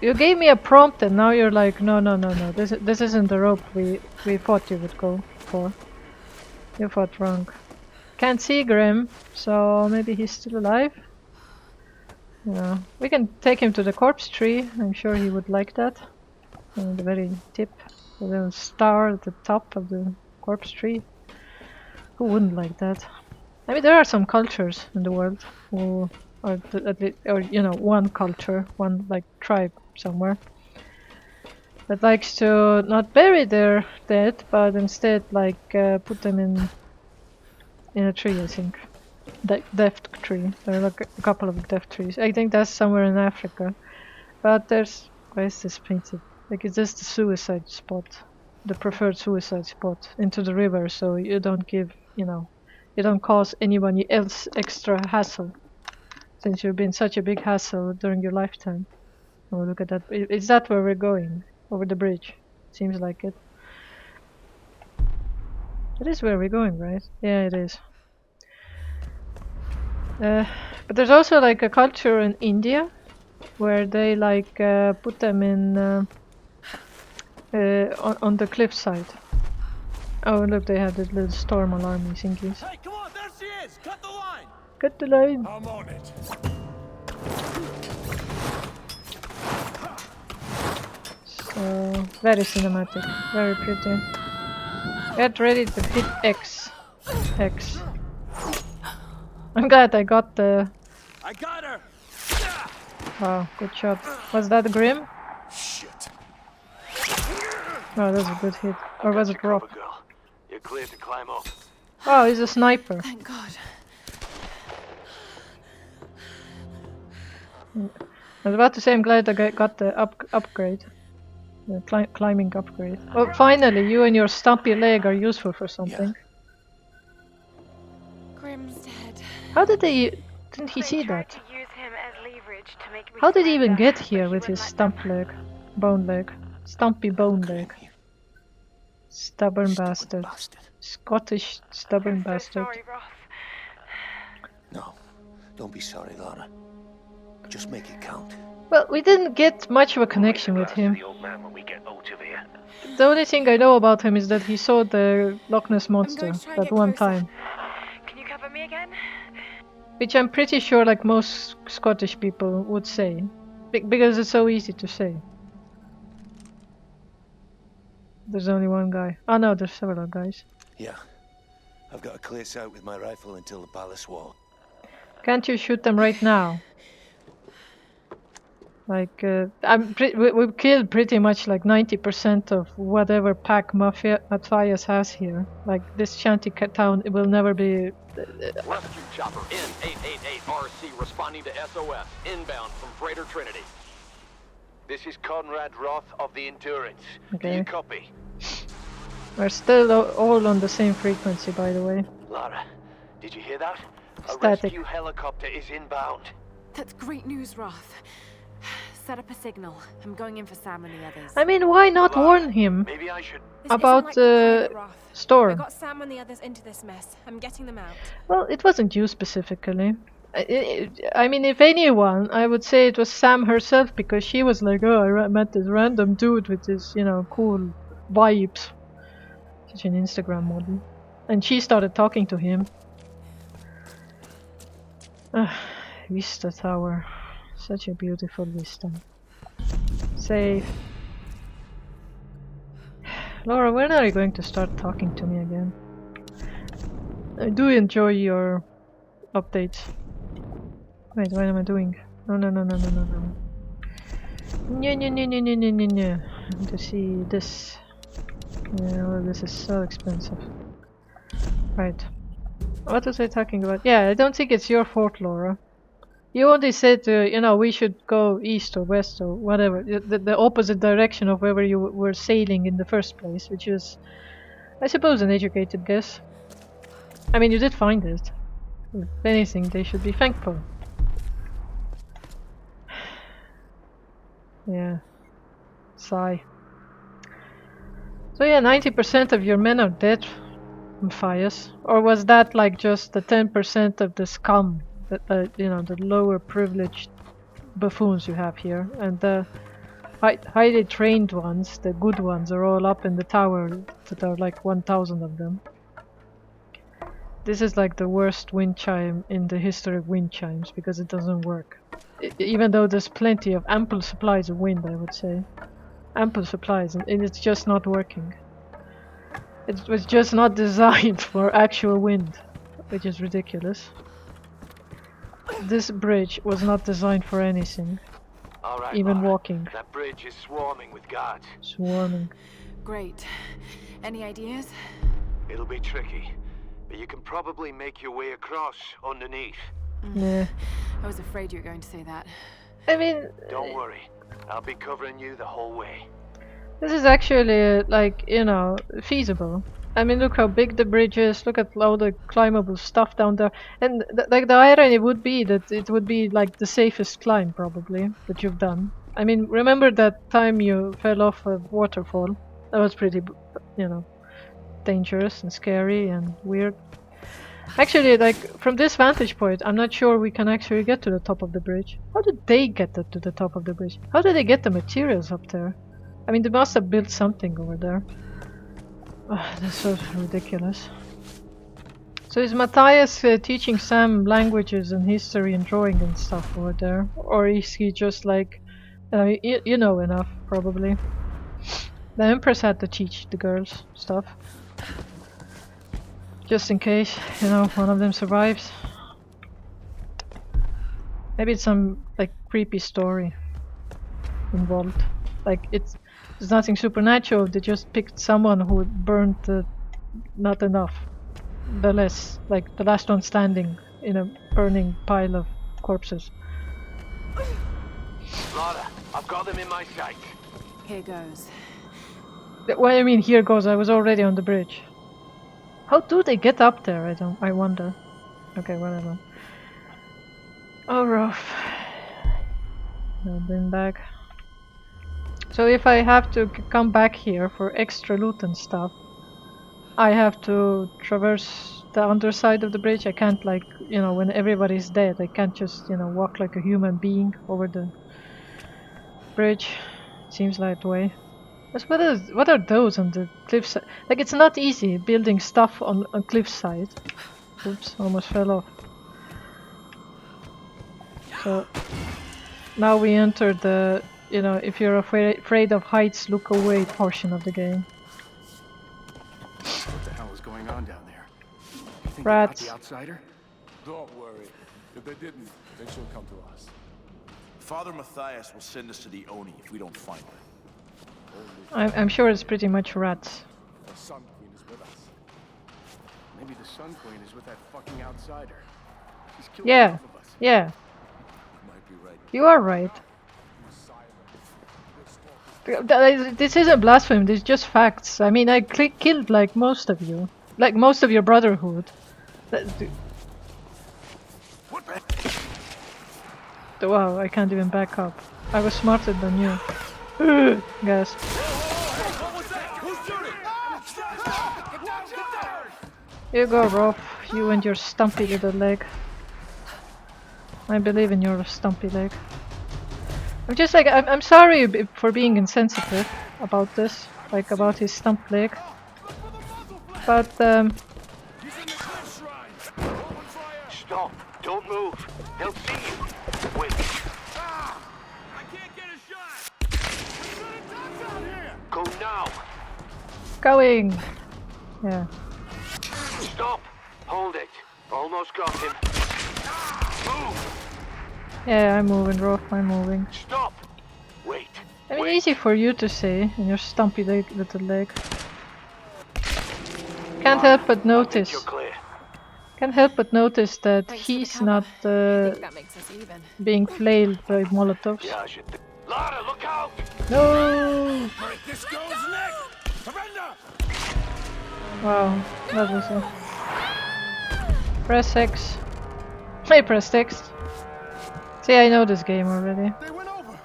You gave me a prompt and now you're like, no, no, no, no. This isn't the rope we thought you would go for. You thought wrong. Can't see Grim, so maybe he's still alive. Yeah, we can take him to the corpse tree. I'm sure he would like that. The very tip, the little star at the top of the corpse tree. Who wouldn't like that? I mean, there are some cultures in the world who are, or you know, one culture, one like tribe somewhere that likes to not bury their dead, but instead like put them in a tree. I think. Death tree. There are like a couple of death trees. I think that's somewhere in Africa. But there's... why is this painted? Like, it's just the suicide spot. The preferred suicide spot into the river, so you don't give, you know, you don't cause anyone else extra hassle. Since you've been such a big hassle during your lifetime. Oh, look at that. Is that where we're going? Over the bridge? Seems like it. It is where we're going, right? Yeah, it is. But there's also like a culture in India where they like put them in on the cliffside. Oh look, they have this little storm alarm thingies. Hey, come on, there she is! Cut the line! Cut the line! I'm on it. Very cinematic. Very pretty. Get ready to hit X. X. I'm glad I got the... I got her! Wow, good shot. Was that Grim? Shit. Oh, that was a good hit. Or was it Rock? Girl. You're clear to climb up. Oh, he's a sniper. Thank God. I was about to say I'm glad I got the upgrade. The climbing upgrade. Well, finally, you and your stumpy leg are useful for something. Grim's dead. How did they... Didn't he see that? To use him as leverage to make me How did he even surrender, get but here he with his wouldn't let stump leg? Bone leg. Stumpy bone leg. Stubborn bastard. Scottish stubborn them. So bastard. sorry, Roth. No, don't be sorry, Lara. Just make it count. Well, we didn't get much of a connection with him. The old man when we get out of here. The only thing I know about him is that he saw the Loch Ness I'm Monster going to try and that get one closer. time. Can you cover me again? Which I'm pretty sure like most Scottish people would say. Because it's so easy to say. There's only one guy. Oh no, there's several guys. Yeah. I've got a clear sight with my rifle until the palace wall. Can't you shoot them right now? Like, we've killed pretty much like 90% of whatever pack Matthias has here. Like, this shanty town, it will never be... Rescue chopper N888RC responding to SOS inbound from Freighter Trinity. This is Conrad Roth of the Endurance. Okay. Do you copy? We're still all on the same frequency, by the way. Lara, did you hear that? A Static. rescue helicopter is inbound. That's great news, Roth. Set up a signal. I'm going in for Sam and the others. I mean, why not warn him Maybe I should... This isn't about like the pilot, Roth. I Storm? got Sam and the others into this mess. I'm getting them out. Well, it wasn't you specifically. I mean, if anyone, I would say it was Sam herself, because she was like, oh, I met this random dude with this, you know, cool vibes. Such an Instagram model. And she started talking to him. Vista Tower. Such a beautiful vista. Safe. Laura, when are you going to start talking to me again? I do enjoy your updates. Wait, what am I doing? No. No. I want to see this. Yeah, well, this is so expensive. Right. What was I talking about? Yeah, I don't think it's your fault, Laura. You only said, you know, we should go east or west or whatever. The opposite direction of wherever you were sailing in the first place, which is, I suppose, an educated guess. I mean, you did find it. If anything, they should be thankful. Yeah. Sigh. So yeah, 90% of your men are dead, Matthias. Or was that like just the 10% of the scum, you know, the lower privileged buffoons you have here, and the highly trained ones, the good ones, are all up in the tower that are like 1,000 of them. This is like the worst wind chime in the history of wind chimes, because it doesn't work. Even though there's plenty of ample supplies of wind, I would say. Ample supplies, and it's just not working. It was just not designed for actual wind, which is ridiculous. This bridge was not designed for anything, All right, even Lara. walking. That bridge is swarming with guards. Swarming. Great. Any ideas? It'll be tricky, but you can probably make your way across underneath. Yeah. I was afraid you were going to say that. I mean, Don't worry, I'll be covering you the whole way. this is actually, like, you know, feasible. I mean, look how big the bridge is, look at all the climbable stuff down there. And, like, the irony would be that it would be, like, the safest climb, probably, that you've done. I mean, remember that time you fell off a waterfall? That was pretty, you know, dangerous and scary and weird. Actually, like, from this vantage point, I'm not sure we can actually get to the top of the bridge. How did they get to the top of the bridge? How did they get the materials up there? I mean, they must have built something over there. Oh, that's so ridiculous. So is Matthias teaching Sam languages and history and drawing and stuff over there? Or is he just like, you know enough, probably? The Empress had to teach the girls stuff. Just in case, you know, one of them survives. Maybe it's some like creepy story involved. Like there's nothing supernatural. They just picked someone who burned not enough. The last one standing in a burning pile of corpses. Lara, I've got them in my sight. Here goes. What I mean, here goes. I was already on the bridge. How do they get up there? I wonder. Okay, whatever. Oh, rough. I've been back. So if I have to come back here for extra loot and stuff, I have to traverse the underside of the bridge. I can't, like, you know, when everybody's dead, I can't just, you know, walk like a human being over the bridge. Seems like the way. What are those on the cliffside? Like, it's not easy building stuff on a cliffside. Oops, almost fell off. So now we enter the, you know, if you're afraid of heights, look away portion of the game. What the hell is going on down there? You think Rats. they got the outsider? Don't worry. If they didn't, then she'll come to us. Father Matthias will send us to the Oni if we don't find her. I'm sure it's pretty much rats. The Sun Queen is with us. Maybe the Sun Queen is with that fucking outsider. She's killed Yeah, half of us. yeah, You might be right. you are right. This isn't blasphemy, this is just facts. I mean, I killed like most of you. Like most of your brotherhood. Wow, I can't even back up. I was smarter than you. Guys. You go, Rolf. You and your stumpy little leg. I believe in your stumpy leg. I'm just like, I'm sorry for being insensitive about this. Like, about his stump leg. But, Stop. Don't move. They'll see you. Wait. I can't get a shot! Go now. going! Yeah. Stop. Hold it. Almost got him. Move. Yeah, I'm moving, Rolf, I'm moving. Stop. Wait. I mean, Wait. easy for you to say, in your stumpy little leg. Can't help but I think notice. you're clear. Can't help but notice that Thanks for the he's cover. not I think that makes us even. being flailed by Molotovs. Yeah, I should. Lara, look out! No! Alright, this goes next! Surrender! Wow, that was a... Press X. I pressed X. See, I know this game already. They went over.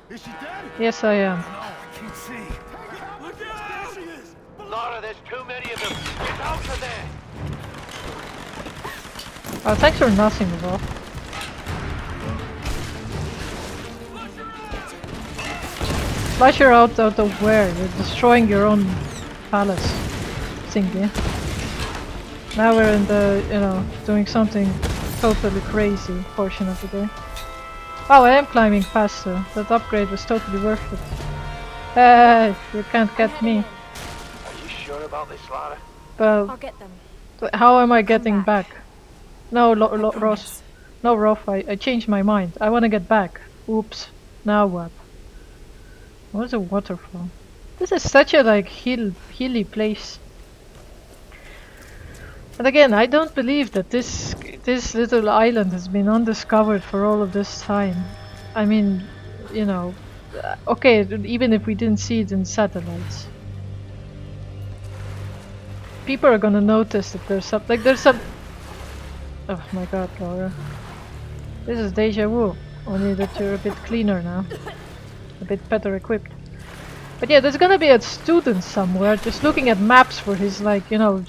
Is she dead? Yes, I am. No, I can't see. Look out! There she is! Lara, there's too many of them. Get out of there! Oh, thanks for nothing, Rolf. Flush her out of where? You're destroying your own palace thingy. Now we're in the, you know, doing something totally crazy portion of the day. Wow, I am climbing faster. That upgrade was totally worth it. Hey, you can't get me. Are you sure about this, Lara? I'll Well, get them. how am I getting back. back? No, I Ross. promise. No, Rolf, I changed my mind. I want to get back. Oops. Now what? What's a waterfall? This is such a like hilly place. And again, I don't believe that this little island has been undiscovered for all of this time. I mean, you know, okay, even if we didn't see it in satellites, people are gonna notice that there's some. Oh my God, Laura, this is deja vu. Only that you're a bit cleaner now, a bit better equipped. But yeah, there's gonna be a student somewhere just looking at maps for his, like, you know,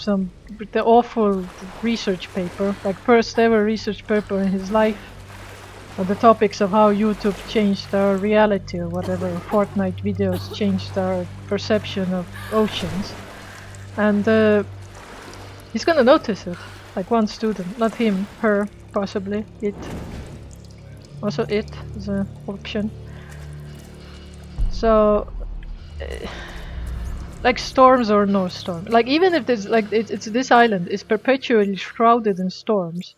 the awful research paper, like first ever research paper in his life, on the topics of how YouTube changed our reality or whatever, Fortnite videos changed our perception of oceans, and he's gonna notice it. Like one student, not him, her, possibly, it. Also it is an option. So like storms or no storm. Like even if there's like it's this island is perpetually shrouded in storms.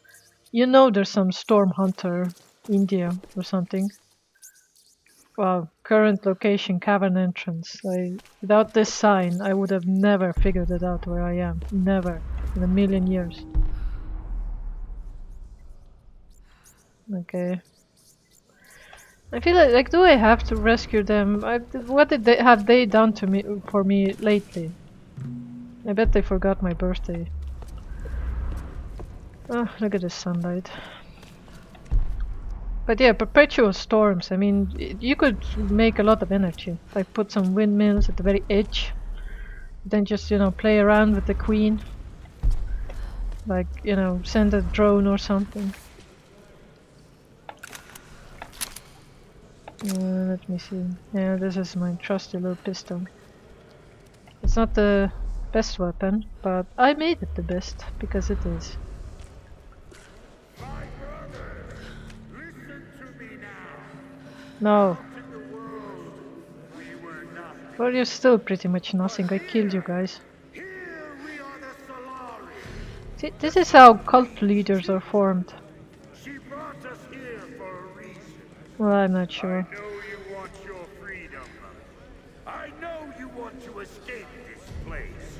You know there's some storm hunter, India or something. Wow, current location cavern entrance. Without this sign, I would have never figured it out where I am. Never in a million years. Okay. I feel like do I have to rescue them? What did they have they done to me for me lately? I bet they forgot my birthday. Oh, look at the sunlight. But yeah, perpetual storms. I mean, you could make a lot of energy. Like put some windmills at the very edge. Then just, you know, play around with the queen. Like, you know, send a drone or something. Let me see. Yeah, this is my trusty little pistol. It's not the best weapon, but I made it the best, because it is. No. Well, you're still pretty much nothing. I killed you guys. See, this is how cult leaders are formed. Well, I'm not sure. I know you want your freedom. I know you want to escape this place.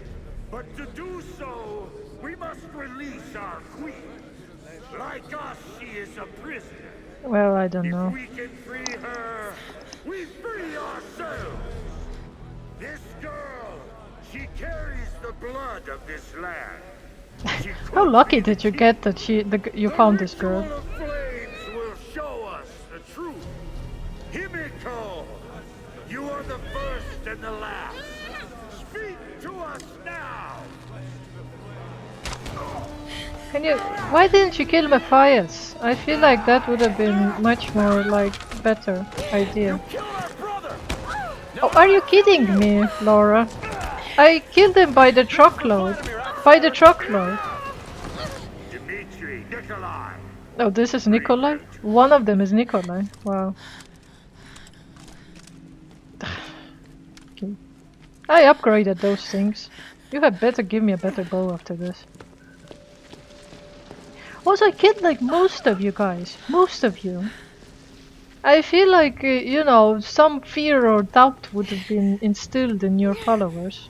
But to do so, we must release our queen. Like us, she is a prisoner. Well, I don't know. If we can free her, we free ourselves. This girl, she carries the blood of this land. How lucky did you get that you found this girl? The flames will show us the truth. Himiko, you are the first and the last. Speak to us now. Can you? Why didn't you kill Matthias? I feel like that would have been much more like better idea. Oh, are you kidding me, Laura? I killed him by the truckload. By the truckload. Dmitri, Nikolai. Oh, this is Nikolai? One of them is Nikolai. Wow. Okay. I upgraded those things. You had better give me a better bow after this. Also, I killed like most of you guys. Most of you. I feel like, you know, some fear or doubt would have been instilled in your followers.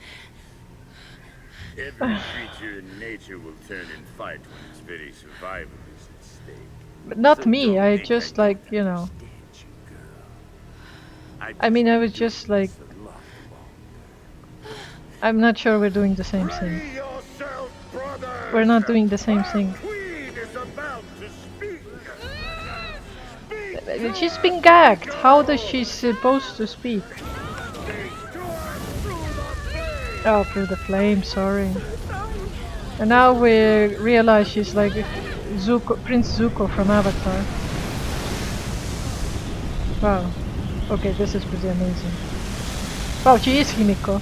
Every creature in nature will turn and fight when its very survival is at stake. But not me, I just like, you know. I mean, I was just like... I'm not sure we're doing the same thing. We're not doing the same thing. She's been gagged. How does she supposed to speak? Oh, through the flame, sorry. And now we realize she's like Zuko, Prince Zuko from Avatar. Wow. Okay, this is pretty amazing. Wow, she is Himiko.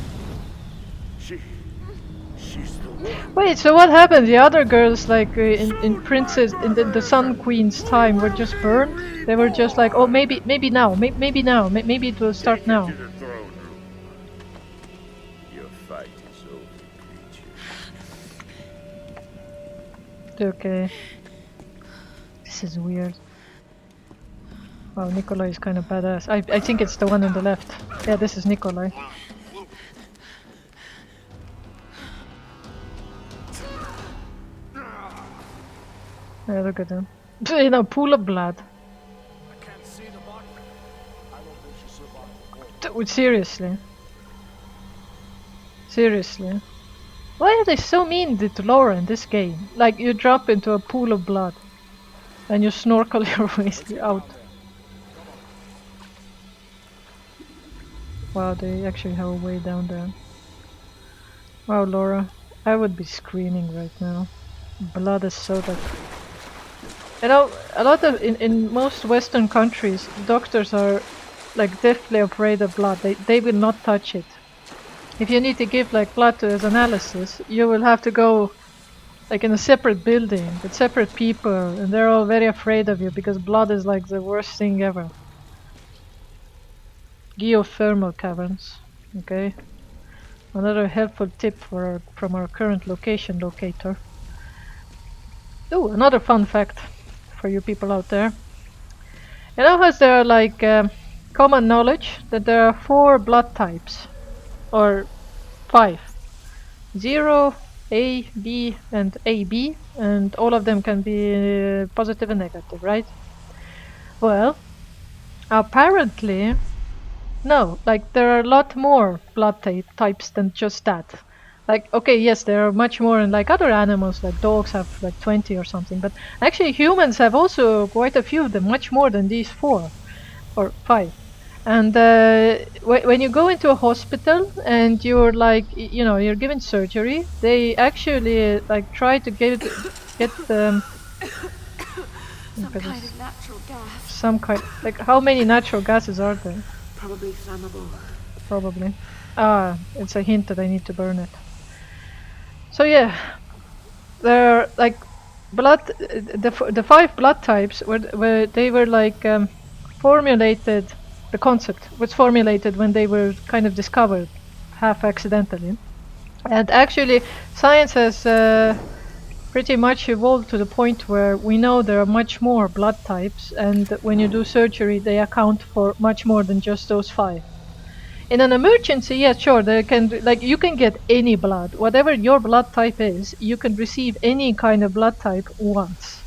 She's the one. Wait, so what happened? The other girls, like in Princess, in the Sun Queen's time, were just burned? They were just like, oh, maybe now, maybe now, maybe it will start now. To the throne room. Your fight is over, creature. Okay. This is weird. Wow, Nikolai is kind of badass. I think it's the one on the left. Yeah, this is Nikolai. Yeah, look at him. In a pool of blood. Seriously. Seriously. Why are they so mean to Laura in this game? Like, you drop into a pool of blood and you snorkel your way out. Wow, they actually have a way down there. Wow, Laura. I would be screaming right now. Blood is so that... You know, a lot of... In most Western countries, doctors are like deathly afraid of blood. They will not touch it. If you need to give like blood to as analysis, you will have to go like in a separate building with separate people, and they're all very afraid of you because blood is like the worst thing ever. Geothermal caverns, okay. Another helpful tip from our current location locator. Oh, another fun fact for you people out there. You know how there are like common knowledge that there are 4 blood types, or 5. 0, A, B, and AB, and all of them can be positive and negative, right? Well, apparently, no, like there are a lot more blood types than just that. Like, okay, yes, there are much more in like other animals, like dogs have like 20 or something, but actually humans have also quite a few of them, much more than these 4 or 5. And when you go into a hospital and you're like, you know, you're given surgery, they actually like try to get Some kind of natural gas. some kind, like how many natural gases are there? Probably flammable. Probably. Ah, it's a hint that I need to burn it. So yeah, there are like blood. The 5 blood types were they were like formulated. The concept was formulated when they were kind of discovered, half accidentally, and actually science has pretty much evolved to the point where we know there are much more blood types, and when you do surgery, they account for much more than just those 5. In an emergency, yeah, sure, they can, like, you can get any blood, whatever your blood type is, you can receive any kind of blood type once.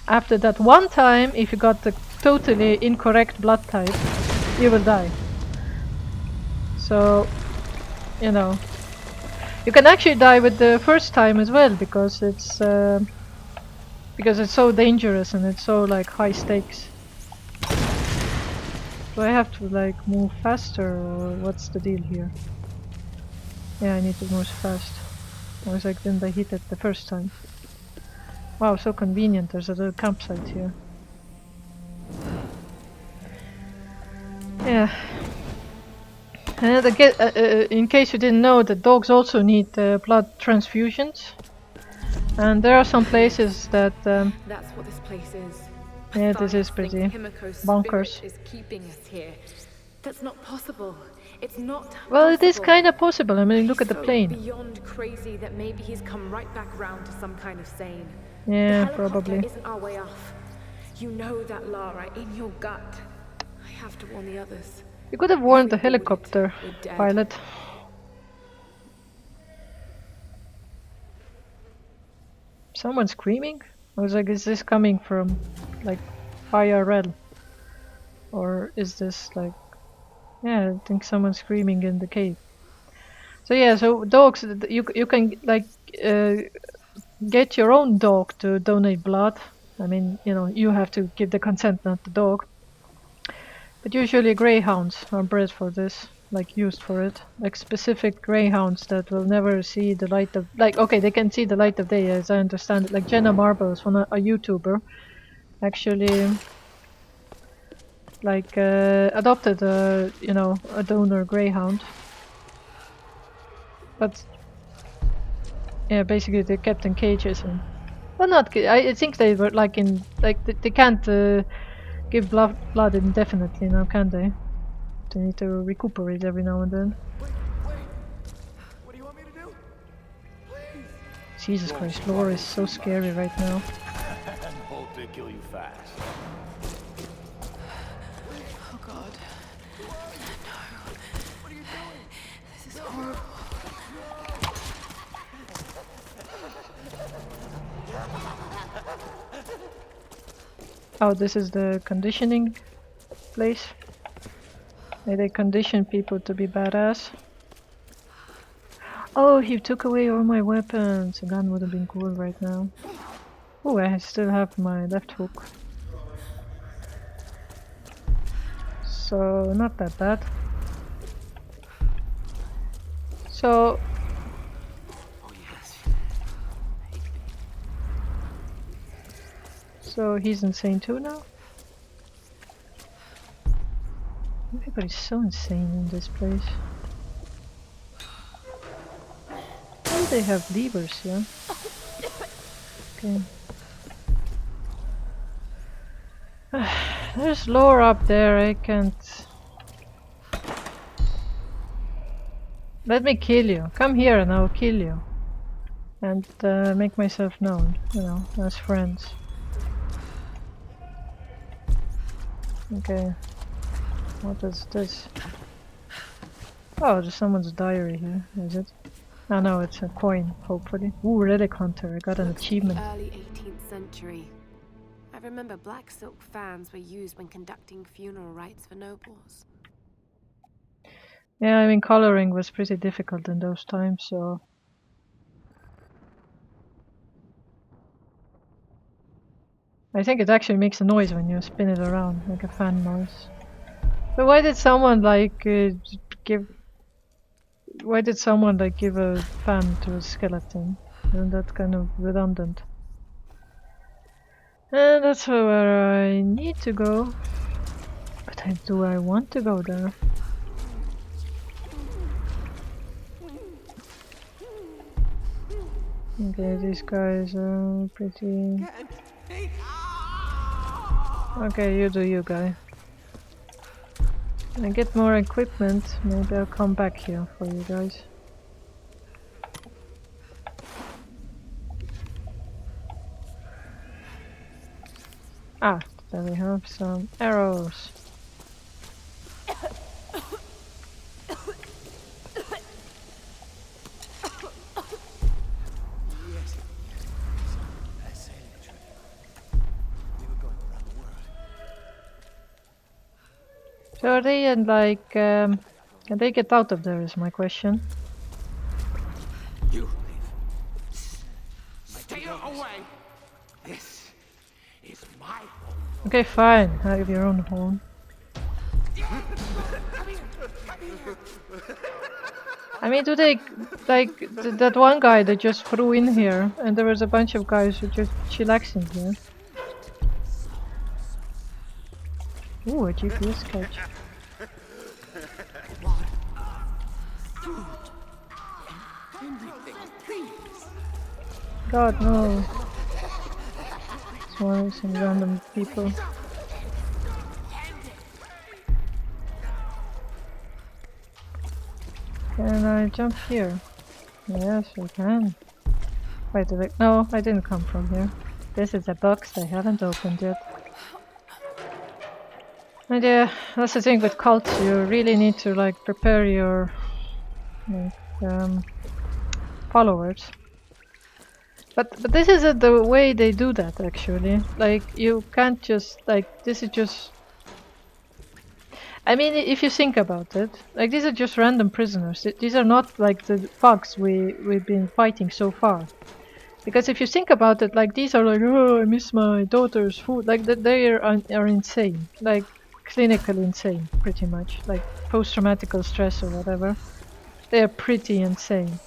After that one time, if you got the totally incorrect blood type, you will die. So, you know, you can actually die with the first time as well, because it's so dangerous and it's so like high stakes. Do I have to like move faster, or what's the deal here? Yeah, I need to move fast. I was like, didn't I hit it the first time? Wow, so convenient. There's a little campsite here. Yeah. And again, in case you didn't know, the dogs also need blood transfusions. And there are some places that... That's what this place is. Yeah, this is pretty bonkers. Is keeping us here. That's not possible. It's not Well, it is possible. kind of possible. I mean, look at the So plane. beyond crazy that maybe he's come right back round to some kind of sane. Yeah, The helicopter probably. isn't our way off. You know that, Lara, in your gut. I have to warn the others. You could have warned the helicopter We're dead. pilot. Someone screaming? I was like, is this coming from like IRL? Or is this like... Yeah, I think someone's screaming in the cave. So yeah, so dogs, you can like get your own dog to donate blood. I mean, you know, you have to give the consent, not the dog. But usually greyhounds are bred for this, like used for it. Like specific greyhounds that will never see the light of... Like, okay, they can see the light of day, as I understand it. Like Jenna Marbles, one a YouTuber, actually like adopted a, you know, a donor greyhound. But yeah, basically they kept in cages and... Well, not... I think they were like in... Like, they can't give blood indefinitely now, can they? They need to recuperate every now and then. Wait. What do you want me to do? Please. Jesus Christ, Laura is so scary right now. And hope they kill you fast. Oh God. No. What are you doing? This is horrible. Oh, this is the conditioning place. They condition people to be badass. Oh, he took away all my weapons. A gun would have been cool right now. Oh, I still have my left hook. So, not that bad. So... So he's insane too now? Everybody's so insane in this place. Why do they have levers, yeah? Okay. There's lore up there, I can't... Let me kill you. Come here and I'll kill you. And make myself known, you know, as friends. Okay. What is this? Oh, there's someone's diary here, is it? Oh no, it's a coin, hopefully. Ooh, Relic Hunter, I got an achievement. Early 18th century. I remember black silk fans were used when conducting funeral rites for nobles. Yeah, I mean, coloring was pretty difficult in those times, so... I think it actually makes a noise when you spin it around, like a fan noise. But why did someone like give... Why did someone like give a fan to a skeleton? Isn't that kind of redundant? And that's where I need to go. But do I want to go there? Okay, these guys are pretty... Okay, you do you, guy. When I get more equipment, maybe I'll come back here for you guys. Ah, there we have some arrows. So are they in like, can they get out of there is my question. You stay away. This is my home. Okay, fine, have your own home. I mean, do they, like, that one guy that just flew in here, and there was a bunch of guys who just chillaxing here. Ooh, a GPS catch. God, no. Some random people. Can I jump here? Yes, I can. Wait, no, I didn't come from here. This is a box I haven't opened yet. And yeah, that's the thing with cults, you really need to like prepare your like, followers. But this isn't the way they do that actually. Like you can't just like this is just. I mean, if you think about it, like these are just random prisoners. These are not like the thugs we've been fighting so far. Because if you think about it, like these are like, oh, I miss my daughter's food. Like they are insane, like clinically insane, pretty much, like post-traumatic stress or whatever. They are pretty insane.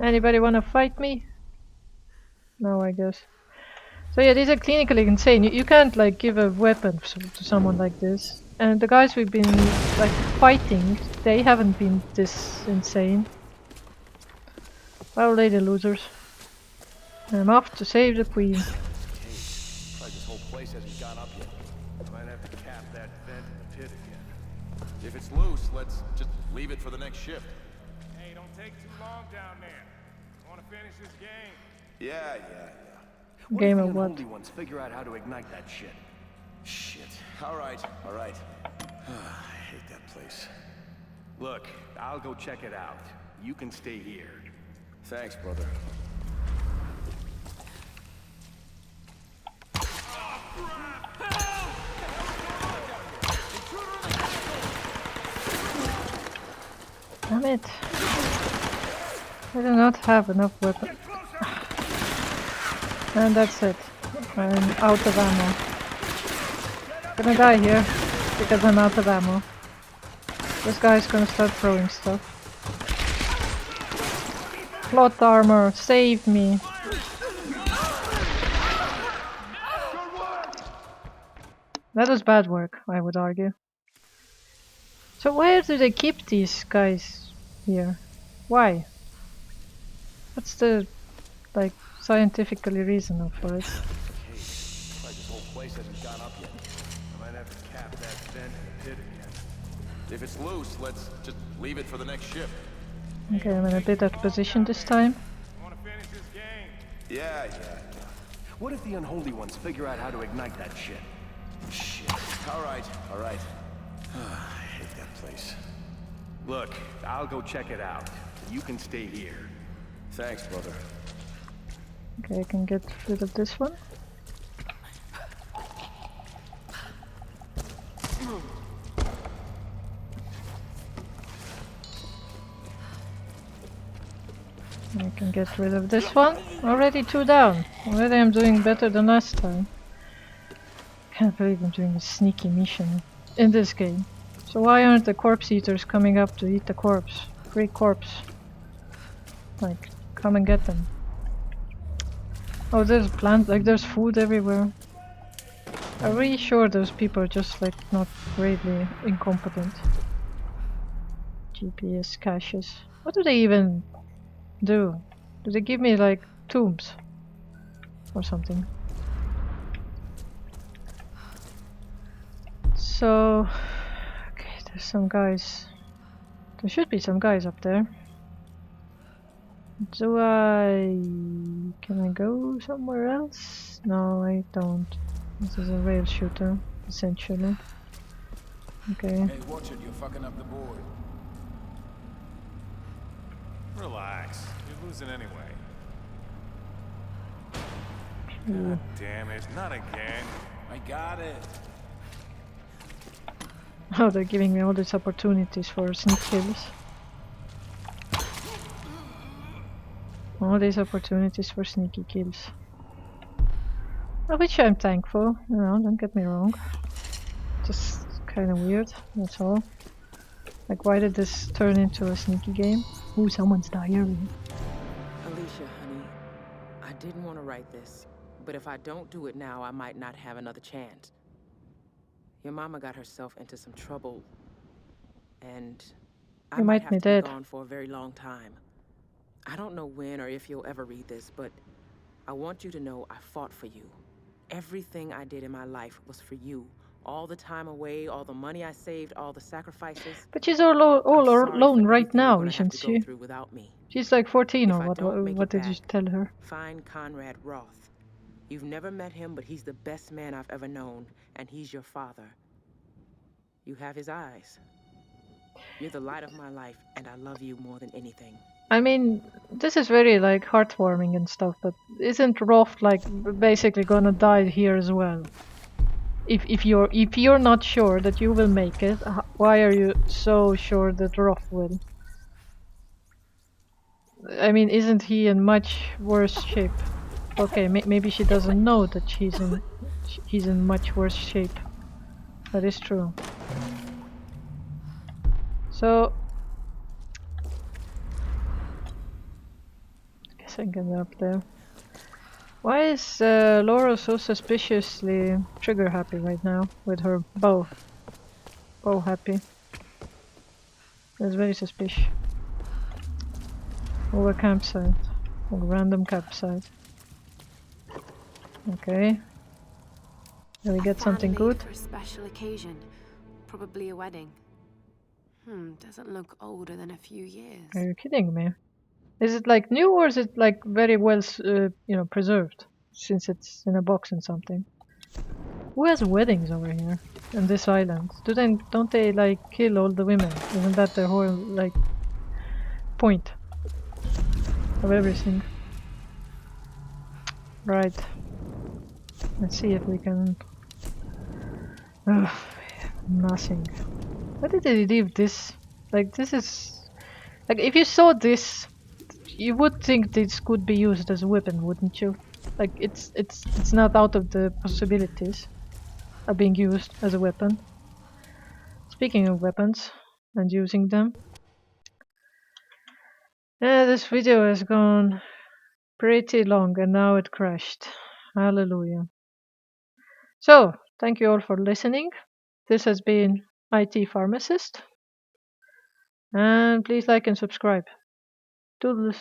Anybody wanna fight me? No, I guess. So yeah, these are clinically insane. You can't like give a weapon to someone like this. And the guys we've been like fighting, they haven't been this insane. Well, lady losers. I'm off to save the queen. Like this whole place hasn't gone up yet. Might have to cap that vent in the pit again. If it's loose, let's just leave it for the next shift. Hey, don't take too long down there. Want to finish this game? Yeah. Game of what? The ones figure out how to ignite that shit. Shit. All right. I hate that place. Look, I'll go check it out. You can stay here. Thanks, brother. Damn it. I do not have enough weapons. And that's it. I'm out of ammo. Gonna die here because I'm out of ammo. This guy's gonna start throwing stuff. Plot armor, save me. That was bad work, I would argue. So where do they keep these guys here? Why? What's the, like, scientifically reason for it? Like this whole place hasn't gone up yet. I might Might have to cap that vent in the pit again. If it's loose, let's just leave it for the next ship. Okay, I'm in a better position this time. Wanna finish this game? Yeah. What if the unholy ones figure out how to ignite that shit? Shit. All right. I hate that place. Look, I'll go check it out. You can stay here. Thanks, brother. Okay, I can get rid of this one. I can get rid of this one. Already 2 down. Already I'm doing better than last time. Can't believe I'm doing a sneaky mission in this game. So why aren't the corpse eaters coming up to eat the corpse? Free corpse. Like, come and get them. Oh, there's plant, like there's food everywhere. I'm really sure those people are just like not greatly incompetent. GPS caches. What do they even do? Do they give me like tombs or something? So, okay, there's some guys. There should be some guys up there. Can I go somewhere else? No, I don't. This is a rail shooter, essentially. Okay. Hey, watch it, you're fucking up the board. Relax. You're losing anyway. Ooh. God damn it. Not again. I got it. Oh, they're giving me all these opportunities for sneak kills. All these opportunities for sneaky kills. Of which I'm thankful, you know, don't get me wrong. Just kind of weird, that's all. Like, why did this turn into a sneaky game? Ooh, someone's diary. Alicia, honey, I didn't want to write this, but if I don't do it now, I might not have another chance. Your mama got herself into some trouble, and I might have to be gone for a very long time. I don't know when or if you'll ever read this, but I want you to know I fought for you. Everything I did in my life was for you. All the time away, all the money I saved, all the sacrifices. But she's all alone right now, isn't she? She's like 14 or what? What did you tell her? Find Conrad Roth. You've never met him, but he's the best man I've ever known, and he's your father. You have his eyes. You're the light of my life, and I love you more than anything. I mean, this is very like heartwarming and stuff, but isn't Roth like basically gonna die here as well? If you're not sure that you will make it, why are you so sure that Roth will? I mean, isn't he in much worse shape? Okay, maybe she doesn't know that he's in much worse shape. That is true. So I guess I can get up there. Why is Laura so suspiciously trigger happy right now with her bow? Bow happy. That's very suspicious. Over campsite. A random campsite. Okay. Did we get something good? For a special occasion. Probably a wedding. Doesn't look older than a few years. Are you kidding me? Is it like new or is it like very well, preserved? Since it's in a box and something. Who has weddings over here in this island? Don't they like kill all the women? Isn't that the whole like point of everything? Right. Let's see if we can. Nothing. Why did they leave this? Like this is like if you saw this. You would think this could be used as a weapon, wouldn't you? Like it's not out of the possibilities of being used as a weapon. Speaking of weapons and using them, this video has gone pretty long and now it crashed. Hallelujah. So thank you all for listening. This has been IT Pharmacist, and please like and subscribe. Toodles.